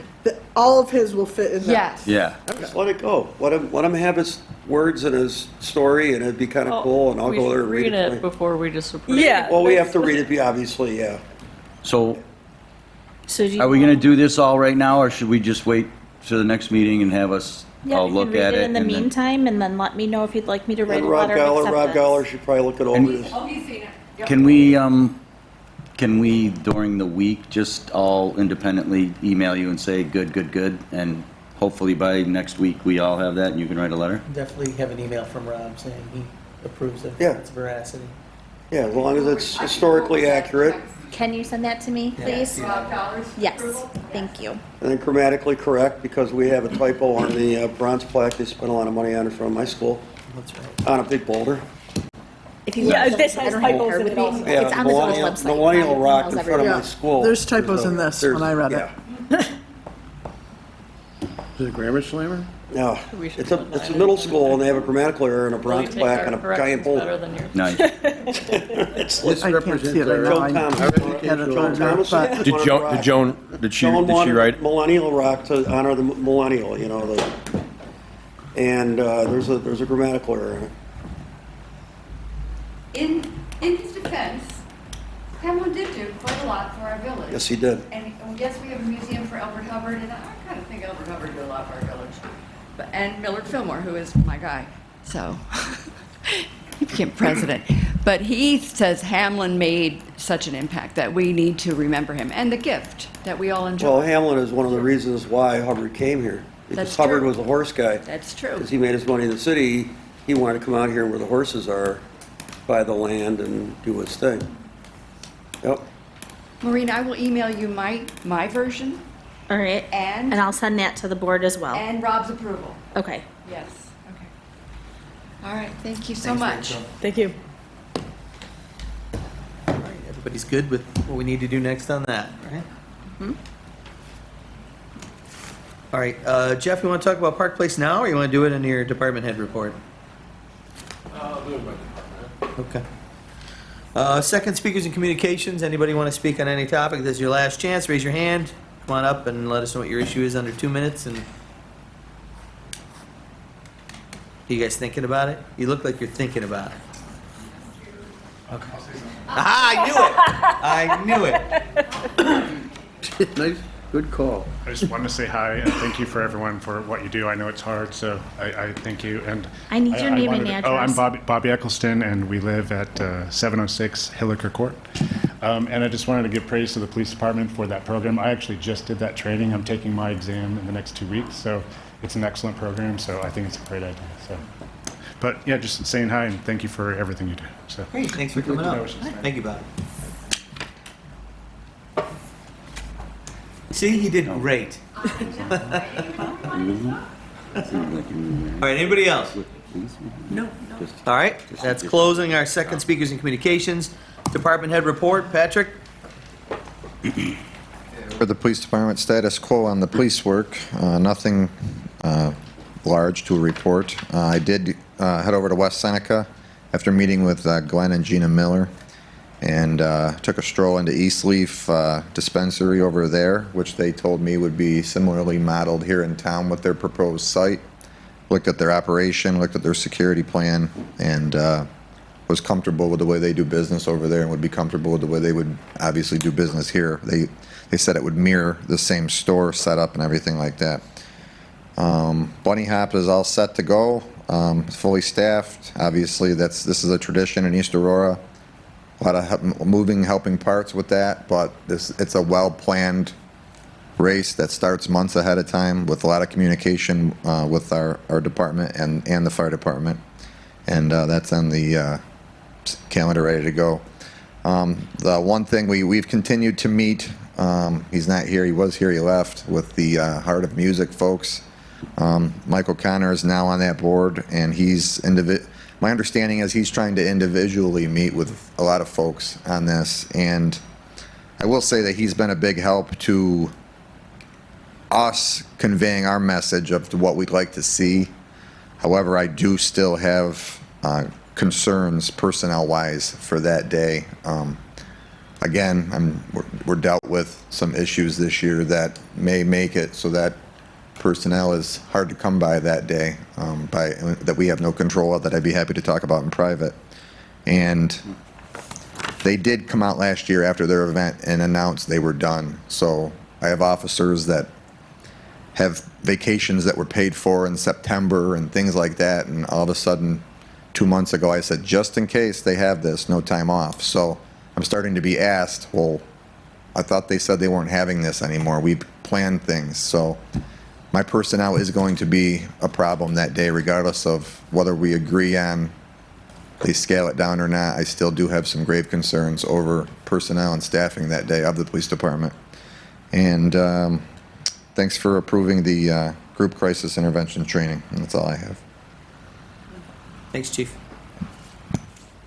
All of his will fit in that. Yes. Yeah. Just let it go. Let him have his words and his story, and it'd be kind of cool, and I'll We go there should and read read it it. before we disapprove. Yeah. Well, we have to read it, obviously, yeah. So So do you are we going to want- do this all right now, or should we just wait to the next meeting and have us Yeah, all you look can at read it? it in the and then- meantime, and then let me know if you'd like me to write And a Rob letter of Goller acceptance. should probably look it over. And- This. Oh, he's seen it. Yep. Can we during the week just all independently email you and say good, good, good, and hopefully by next week we all have that and you can write a letter? Definitely have an email from Rob saying he approves of Yeah. its veracity. Yeah, as long as it's historically accurate, Can you send that to me, please? $12 Yes, approval? thank you. and then grammatically correct, because we have a typo on the bronze plaque they spent a lot of money on it from my school, That's right. on a big boulder. If you Yeah, want, this I has don't have typos her, in but it also. Yeah, it's on the village Millennial- website. Millennial Ryan Rock emails in front of everyone. my Yeah, school. there's typos in this There's- when I read it. yeah. Is it a grammar slammer? Yeah, We should it's a put it's a that middle in. school, and they have a grammatical error and a Will you bronze take plaque our and a corrections giant better boulder. than yours? Nice. This I can't represents see it right our- now. Joan I Thomas. had it on there, Thomas? but Did Joan, did she Someone write? wanted Millennial Rock to honor the millennial, you know, and there's a grammatical error in it. In his defense, Hamlin did do quite a lot for our village. Yes, he did. And yes, we have a museum for Albert Hubbard, and I kind of think Albert Hubbard did a lot for our village. And Millard Fillmore, who is my guy. So he became president. But he says Hamlin made such an impact that we need to remember him, and the gift that we all enjoy. Well, Hamlin is one of the reasons why Hubbard came here. Because That's Hubbard true. was a horse guy. That's true. Because he made his money in the city, he wanted to come out here where the horses are, buy the land and do his thing. Yep. Maureen, I will email you my version All right, and and I'll send that to the board as well. and Rob's approval. Okay. Yes, okay. All right, thank you so Thanks, much. Rachel. Thank you. All right, everybody's good with what we need to do next on that, right? Mhm. All right, Jeff, you want to talk about Park Place now, or you want to do it in your department head report? I'll do it by department. Okay. Second, speakers and communications. Anybody want to speak on any topic? This is your last chance. Raise your hand. Come on up and let us know what your issue is under 2 minutes. And you guys thinking about it? You look like you're thinking about it. Okay. Aha, I knew it. I knew it. Nice, good call. I just wanted to say hi and thank you for everyone for what you do. I know it's hard, so I thank you. And I need your name and wanted to- Oh, I'm address. Bobby Eccleston, and we live at 706 Hilliker Court. And I just wanted to give praise to the police department for that program. I actually just did that training. I'm taking my exam in the next 2 weeks, so it's an excellent program, so I think it's a great idea. So, but yeah, just saying hi and thank you for everything you do. So. Great, thanks for coming up. Thank you, Bob. See, he did great. All right, anybody else? No. All right, that's closing our second speakers and communications. Department head report, Patrick? For the police department, status quo on the police work, nothing large to report. I did head over to West Seneca after meeting with Glenn and Gina Miller, and took a stroll into East Leaf Dispensary over there, which they told me would be similarly modeled here in town with their proposed site. Looked at their operation, looked at their security plan, and was comfortable with the way they do business over there and would be comfortable with the way they would obviously do business here. They said it would mirror the same store setup and everything like that. Bunny Hop is all set to go, fully staffed. Obviously, this is a tradition in East Aurora. A lot of helping parts with that, but it's a well-planned race that starts months ahead of time with a lot of communication with our department and the fire department. And that's on the calendar ready to go. The one thing we've continued to meet, he's not here, he was here, he left, with the Heart of Music folks. Michael Connor is now on that board, and my understanding is he's trying to individually meet with a lot of folks on this. And I will say that he's been a big help to us conveying our message of what we'd like to see. However, I do still have concerns personnel-wise for that day. Again, we're dealt with some issues this year that may make it so that personnel is hard to come by that day, that we have no control of, that I'd be happy to talk about in private. And they did come out last year after their event and announce they were done. So I have officers that have vacations that were paid for in September and things like that, and all of a sudden 2 months ago I said, just in case they have this, no time off. So I'm starting to be asked, well, I thought they said they weren't having this anymore. We planned things. So my personnel is going to be a problem that day, regardless of whether we agree on they scale it down or not. I still do have some grave concerns over personnel and staffing that day of the police department. And thanks for approving the group crisis intervention training. And that's all I have. Thanks, Chief.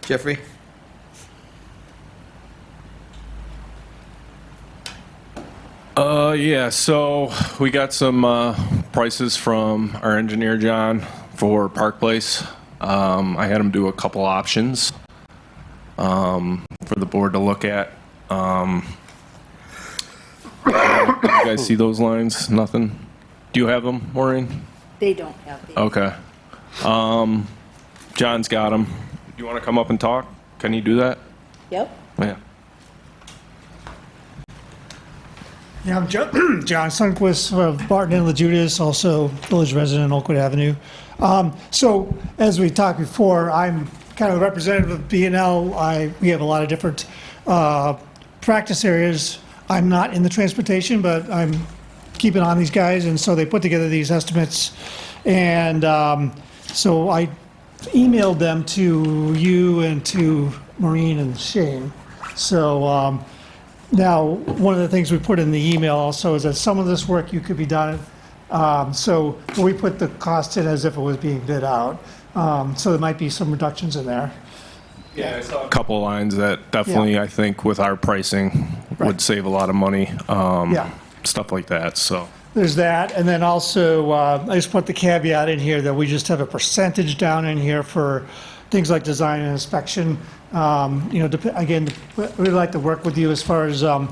Jeffrey? Yeah, so we got some prices from our engineer, John, for Park Place. I had him do a couple options for the board to look at. You guys see those lines? Nothing? Do you have them, Maureen? They don't have the. Okay. John's got them. Do you want to come up and talk? Can you do that? Yep. Yeah. Yeah, I'm John Sundquist of Barton and La Judas, also village resident on Oakwood Avenue. So as we talked before, I'm kind of a representative of B&L. We have a lot of different practice areas. I'm not in the transportation, but I'm keeping on these guys, and so they put together these estimates. And so I emailed them to you and to Maureen and Shane. So now, one of the things we put in the email also is that some of this work you could be done. So we put the cost in as if it was being bid out. So there might be some reductions in there. Yeah, I saw a couple lines that definitely, I think, with our pricing, would save a lot of money. Stuff like that. So there's that, and then also I just put the caveat in here that we just have a percentage down in here for things like design and inspection. Again, we'd like to work with you as far as, to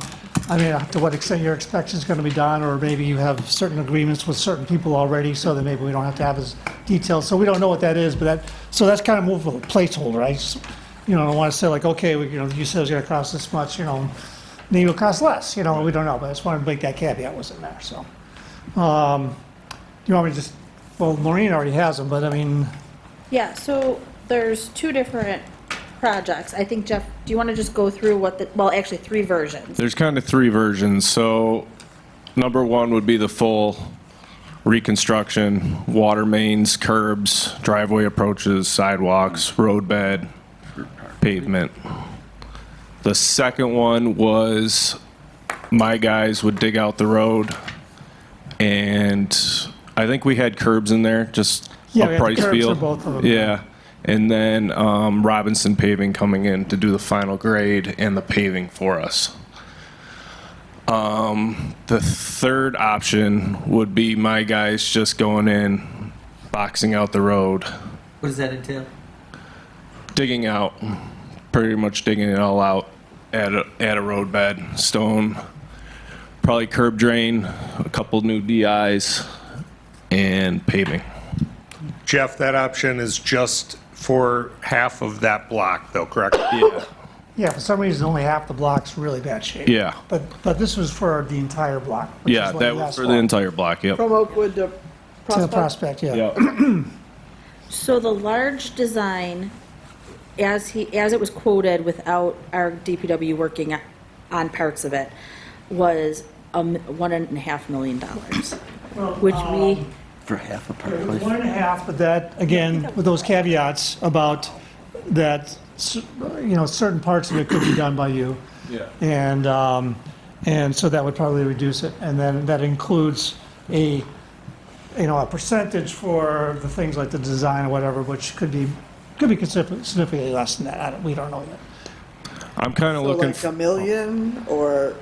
what extent your inspection is going to be done, or maybe you have certain agreements with certain people already, so that maybe we don't have to have as detailed. So we don't know what that is, but that's kind of more of a placeholder. I don't want to say like, okay, you said it was going to cost this much, maybe it'll cost less. We don't know, but I just wanted to make that caveat was in there. So, do you want me to just? Well, Maureen already has them, but I mean. Yeah. So there's two different projects. I think, Jeff, do you want to just go through well, actually, 3 versions. There's kind of 3 versions. So number 1 would be the full reconstruction, water mains, curbs, driveway approaches, sidewalks, roadbed, pavement. The second one was my guys would dig out the road, and I think we had curbs in there, just Yeah, we a had price curbs field. for both of them. Yeah. And then Robinson Paving coming in to do the final grade and the paving for us. The third option would be my guys just going in, boxing out the road, What does that entail? digging out, pretty much digging it all out at a roadbed, stone, probably curb drain, a couple new DIs, and paving. Jeff, that option is just for half of that block, though, correct? Yeah. Yeah, for some reason, only half the block's really bad shape. Yeah. But this was for the entire block. which Yeah, is what that you was asked for the entire block, yep. From Oakwood to To the Prospect? Prospect, yeah. Yep. So the large design, as it was quoted without our DPW working on parts of it, was $1.5 million, which we, For half a park It was place? 1.5, but that, again, with those caveats about that, certain parts of it could be done by you. Yeah. And so that would probably reduce it. And then that includes a percentage for the things like the design or whatever, which could be significantly less than that. We don't know yet. I'm kind of So looking. like $1 million or?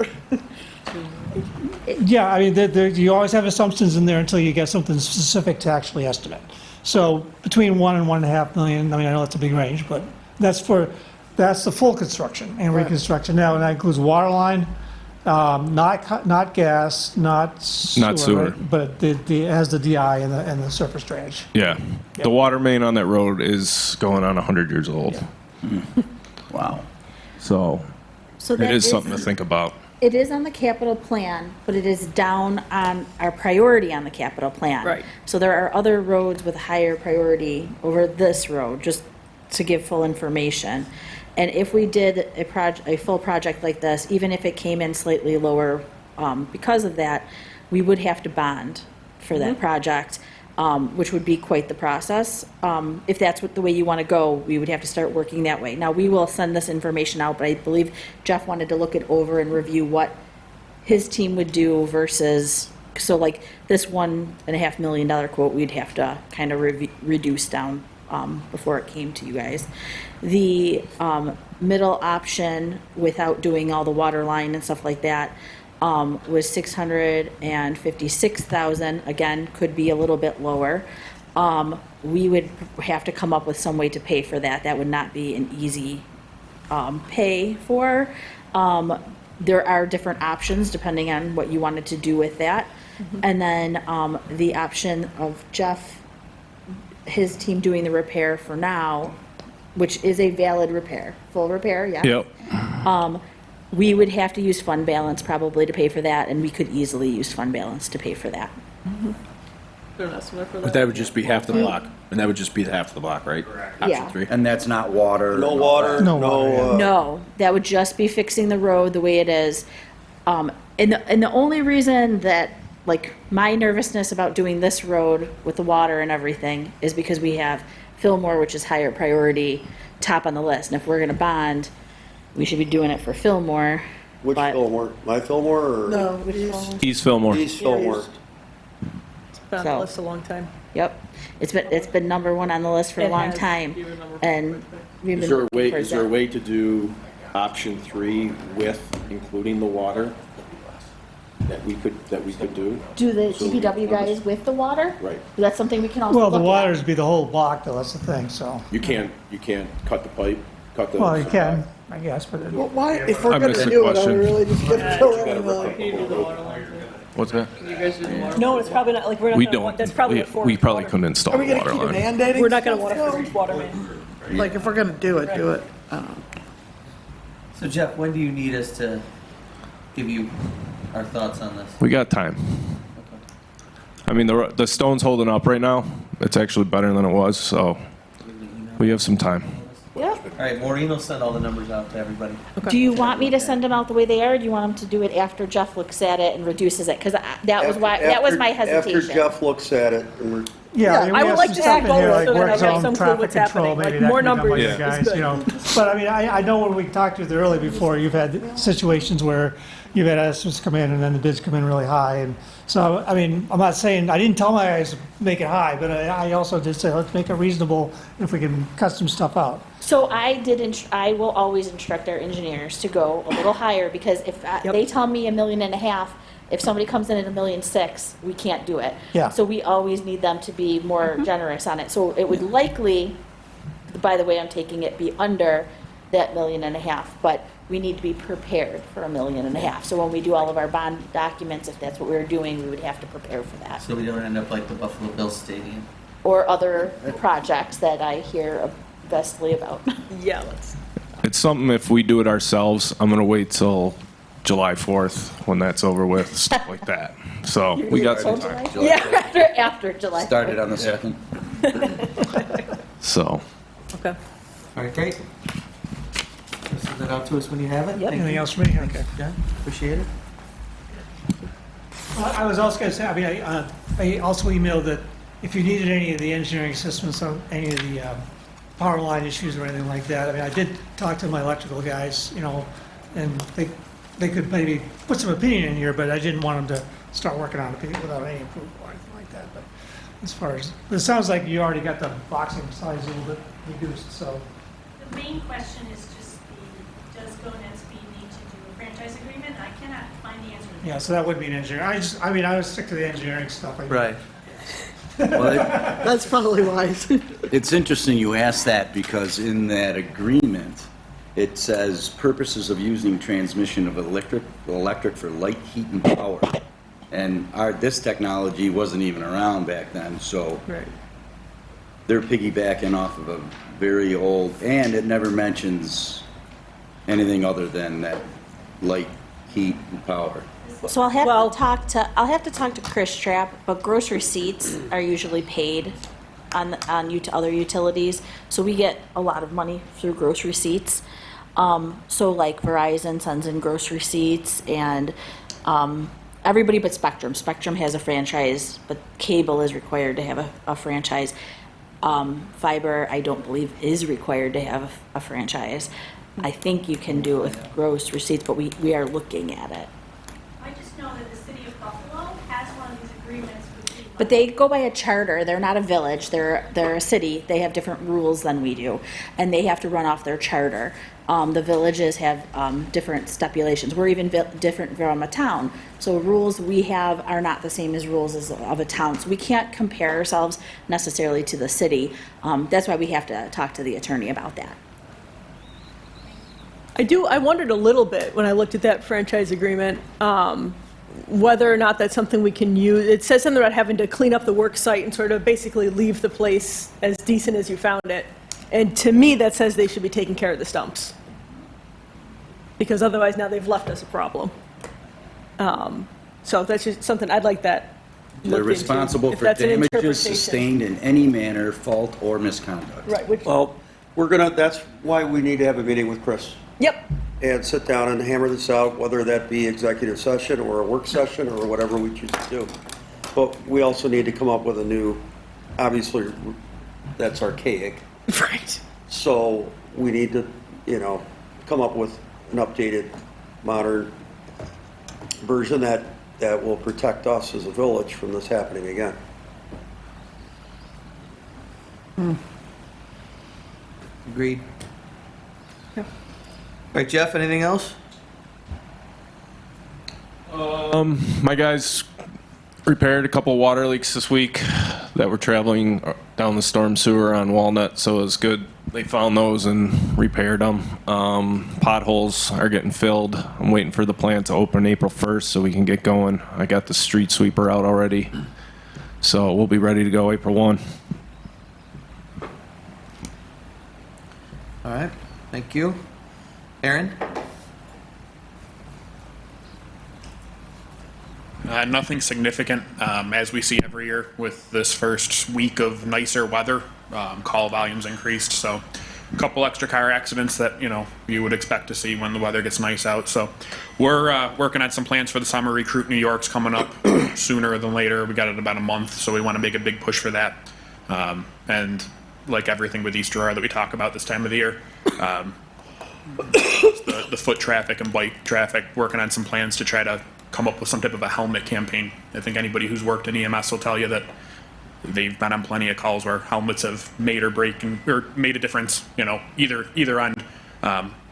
Yeah, I mean, you always have assumptions in there until you get something specific to actually estimate. So between 1 and 1.5 million, I mean, I know that's a big range, but that's the full construction and reconstruction. Now, and that includes water line, not gas, not sewer. sewer. But it has the DI and the surface drainage. Yeah. The water main on that road is going on 100 years old. Wow. So that it is something to think about. it is on the capital plan, but it is down on our priority on the capital plan. Right. So there are other roads with higher priority over this road, just to give full information. And if we did a full project like this, even if it came in slightly lower, because of that, we would have to bond for that project, which would be quite the process. If that's the way you want to go, we would have to start working that way. Now, we will send this information out, but I believe Jeff wanted to look it over and review what his team would do versus, so like this $1.5 million quote, we'd have to kind of reduce down before it came to you guys. The middle option, without doing all the water line and stuff like that, was $656,000. Again, could be a little bit lower. We would have to come up with some way to pay for that. That would not be an easy pay for. There are different options depending on what you wanted to do with that. And then the option of Jeff, his team doing the repair for now, which is a valid repair, full repair, yeah? Yep. We would have to use fund balance probably to pay for that, and we could easily use fund balance to pay for that. But that would just be half the block, and that would just be half the block, right? Yeah. Option 3. And that's not water? No water, No water, No, that would just be fixing the road the way it is. And the only reason that, like, my nervousness about doing this road with the water and everything is because we have Fillmore, which is higher priority, top on the list. And if we're gonna bond, we should be doing it for Fillmore. Which but- Fillmore? My Fillmore or? No, East Fillmore. East Fillmore. It's been on So- the list a long time. Yep, it's been number one on the list for a It long has. time, You remember and we've Is been there a looking way, for is there a that. way to do option 3 with including the water? That we could do? Do the So- DPW guys with the water? Right. That's something we can also Well, the look at. waters be the whole block, though, that's the thing, so. You can't cut the pipe, cut the. Well, you can, I guess, but it- Well, why, if we're I gonna missed the do it, are we question. really just gonna throw in $1 million? Can you do the water line? What's that? Can you guys do the water? No, it's probably not, like, we're not We gonna, don't. that's probably we, a force we probably water. couldn't install Are we a gonna water keep line. mandating? We're not gonna stuff water still? freeze water main. Like, if we're gonna do it, do it. I don't know. So Jeff, when do you need us to give you our thoughts on this? We got time. I mean, the stone's holding up right now. It's actually better than it was, so we have some time. enforcement. All right, Maureen will send all the numbers out to everybody. Do you want me to send them out the way they are, or do you want them to do it after Jeff looks at it and reduces it? Because that was why, that was my hesitation. After Jeff looks at it, and we're, Yeah, I would like to see both, like so that I work have zone, some clue traffic what's control, happening, maybe like that more can be done by numbers you is guys, good. you know. But I mean, I know when we talked to you earlier before, you've had situations where you've had estimates come in and then the bids come in really high. And so, I mean, I'm not saying, I didn't tell my guys to make it high, but I also did say, let's make it reasonable if we can cut some stuff out. So I will always instruct our engineers to go a little higher, because if they tell me $1.5 million, if somebody comes in at $1.6 million, we can't do it. Yeah. So we always need them to be more generous on it. So it would likely, by the way I'm taking it, be under that $1.5 million, but we need to be prepared for $1.5 million. So when we do all of our bond documents, if that's what we were doing, we would have to prepare for that. So we don't end up like the Buffalo Bills Stadium. Or other projects that I hear vastly about. Yeah, let's. It's something, if we do it ourselves, I'm going to wait till July 4th when that's over with, stuff like that. So we got some time. Yeah, after July. Started on the 2nd. So. Okay. All right, great. Send that out to us when you have it. Yep. Thank Anything you. else for me? Okay. John, appreciate it. I was also going to say, I mean, I also emailed that if you needed any of the engineering assistance on any of the power line issues or anything like that, I mean, I did talk to my electrical guys, you know, and they could maybe put some opinion in here, but I didn't want them to start working on it without any approval or anything like that. But as far as, it sounds like you already got the boxing size a little bit reduced, so. The main question is just does GoNetsB need to do a franchise agreement? I cannot find the answer to that. Yeah, so that would be an engineer. I mean, I would stick to the engineering stuff. Right. That's probably wise. It's interesting you ask that, because in that agreement, it says purposes of using transmission of electric for light, heat, and power. And this technology wasn't even around back then, so they're piggybacking off of a very old, and it never mentions anything other than that light, heat, and power. So I'll have to talk to Chris Trapp, but gross receipts are usually paid on other utilities. So we get a lot of money through gross receipts. So like Verizon sends in gross receipts, and everybody but Spectrum. Spectrum has a franchise, but cable is required to have a franchise. Fiber, I don't believe, is required to have a franchise. I think you can do it with gross receipts, but we are looking at it. I just know that the city of Buffalo has one of these agreements with the. But they go by a charter. They're not a village. They're a city. They have different rules than we do, and they have to run off their charter. The villages have different stipulations. We're even different from a town. So rules we have are not the same as rules of a town. So we can't compare ourselves necessarily to the city. That's why we have to talk to the attorney about that. I wondered a little bit when I looked at that franchise agreement, whether or not that's something we can use. It says something about having to clean up the work site and sort of basically leave the place as decent as you found it. And to me, that says they should be taking care of the stumps. Because otherwise now they've left us a problem. So that's just something I'd like that They're looked into, responsible if for that's an damages interpretation. sustained in any manner, fault, or misconduct. Right, which, well, that's why we need to have a meeting with Chris. Yep. And sit down and hammer this out, whether that be executive session or a work session or whatever we choose to do. But we also need to come up with a new, obviously, that's archaic. Right. So we need to, come up with an updated, modern version that will protect us as a village from this happening again. Agreed. All right, Jeff, anything else? My guys repaired a couple water leaks this week that were traveling down the storm sewer on Walnut, so it was good. They found those and repaired them. Potholes are getting filled. I'm waiting for the plant to open April 1st so we can get going. I got the street sweeper out already, so we'll be ready to go April 1. All right, thank you. Aaron? Nothing significant. As we see every year with this first week of nicer weather, call volumes increased. So a couple extra car accidents that, you would expect to see when the weather gets nice out. So we're working on some plans for the summer. Recruit New York's coming up sooner than later. We got it about a month, so we want to make a big push for that. And like everything with Easter that we talk about this time of the year, the foot traffic and bike traffic, working on some plans to try to come up with some type of a helmet campaign. I think anybody who's worked in EMS will tell you that they've been on plenty of calls where helmets have made or made a difference, either end.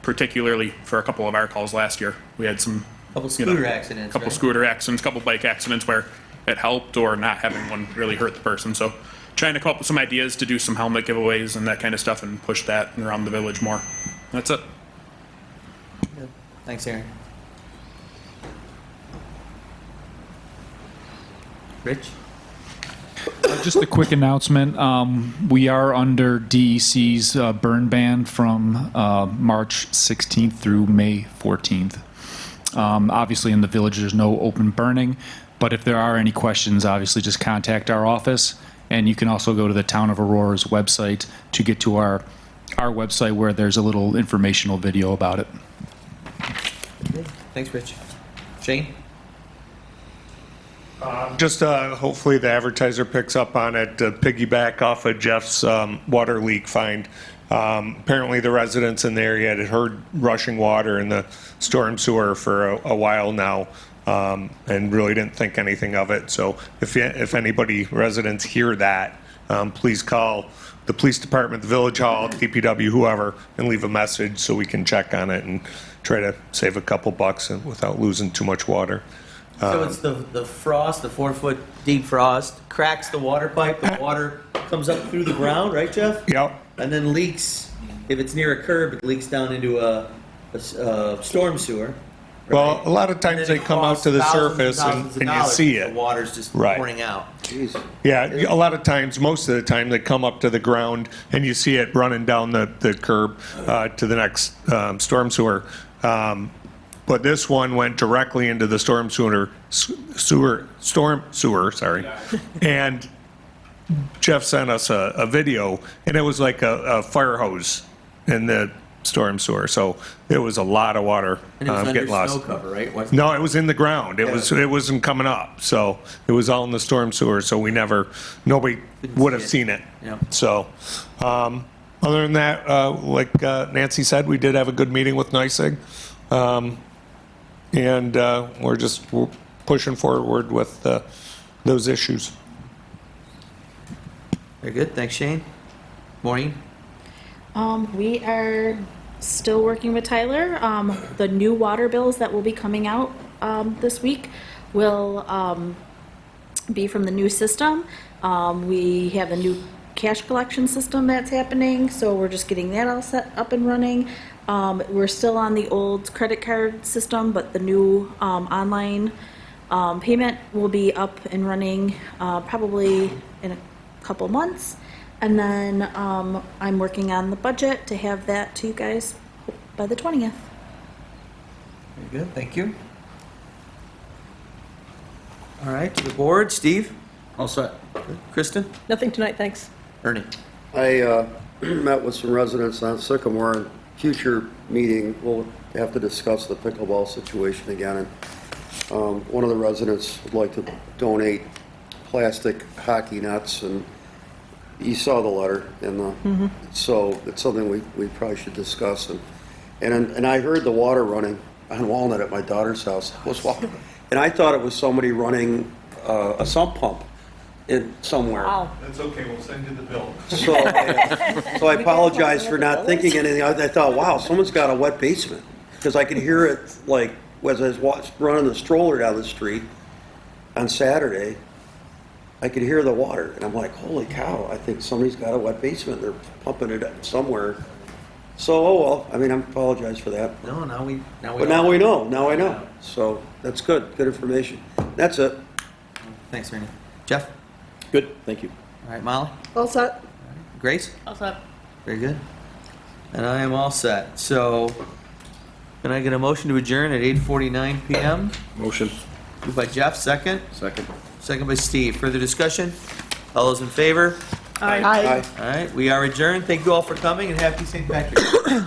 Particularly for a couple of our calls last year, we had some Couple scooter accidents, couple right? scooter accidents, couple bike accidents where it helped or not having one really hurt the person. So trying to come up with some ideas to do some helmet giveaways and that kind of stuff and push that around the village more. That's it. Thanks, Aaron. Rich? Just a quick announcement. We are under DEC's burn ban from March 16th through May 14th. Obviously, in the village, there's no open burning, but if there are any questions, obviously just contact our office. And you can also go to the Town of Aurora's website to get to our website where there's a little informational video about it. Thanks, Rich. Shane? Just hopefully the advertiser picks up on it, to piggyback off of Jeff's water leak find. Apparently the residents in the area had heard rushing water in the storm sewer for a while now, and really didn't think anything of it. So if anybody, residents hear that, please call the police department, the village hall, DPW, whoever, and leave a message so we can check on it and try to save a couple bucks without losing too much water. So it's the frost, the 4-foot deep frost, cracks the water pipe, the water comes up through the ground, right, Jeff? Yep. And then leaks, if it's near a curb, it leaks down into a storm sewer. Well, a lot of times they come out to the surface and you see it. The water's just Right. pouring out. Jeez. Yeah, a lot of times, most of the time, they come up to the ground and you see it running down the curb to the next storm sewer. But this one went directly into the storm sewer, sorry. And Jeff sent us a video, and it was like a fire hose in the storm sewer. So it was a lot of water And it was under getting lost. snow cover, right? Wasn't No, it was in the ground. It wasn't coming up. So it was all in the storm sewer. So nobody would have seen it. Yeah. So, other than that, like Nancy said, we did have a good meeting with NYSEG. And we're pushing forward with those issues. Very good. Thanks, Shane. Maureen? We are still working with Tyler. The new water bills that will be coming out this week will be from the new system. We have a new cash collection system that's happening, so we're just getting that all set up and running. We're still on the old credit card system, but the new online payment will be up and running probably in a couple months. And then I'm working on the budget to have that to you guys by the 20th. Very good. Thank you. All right, to the board. Steve? All set. Kristen? Nothing tonight, thanks. Ernie? I met with some residents on Sycamore, and future meeting, we'll have to discuss the pickleball situation again. And one of the residents would like to donate plastic hockey nets, and you saw the letter, and so it's something we probably should discuss. And I heard the water running on Walnut at my daughter's house, and I thought it was somebody running a sump pump in somewhere. Wow. That's okay, we'll send you the bill. So I apologize for not thinking anything. I thought, wow, someone's got a wet basement, because I could hear it like as I was running the stroller down the street on Saturday. I could hear the water, and I'm like, holy cow, I think somebody's got a wet basement. They're pumping it up somewhere. So, oh well, I mean, I apologize for that. No, now we know. Now I know. So that's good. Good information. That's it. Thanks, Ernie. Jeff? Good, thank you. All right, Molly? All set. Grace? All set. Very good. And I am all set. So, can I get a motion to adjourn at 8:49 p.m.? Motion. Moved by Jeff, second. Second. Second by Steve. Further discussion? All those in favor? Aye. Aye. All right, we are adjourned. Thank you all for coming, and happy St. Patrick's Day.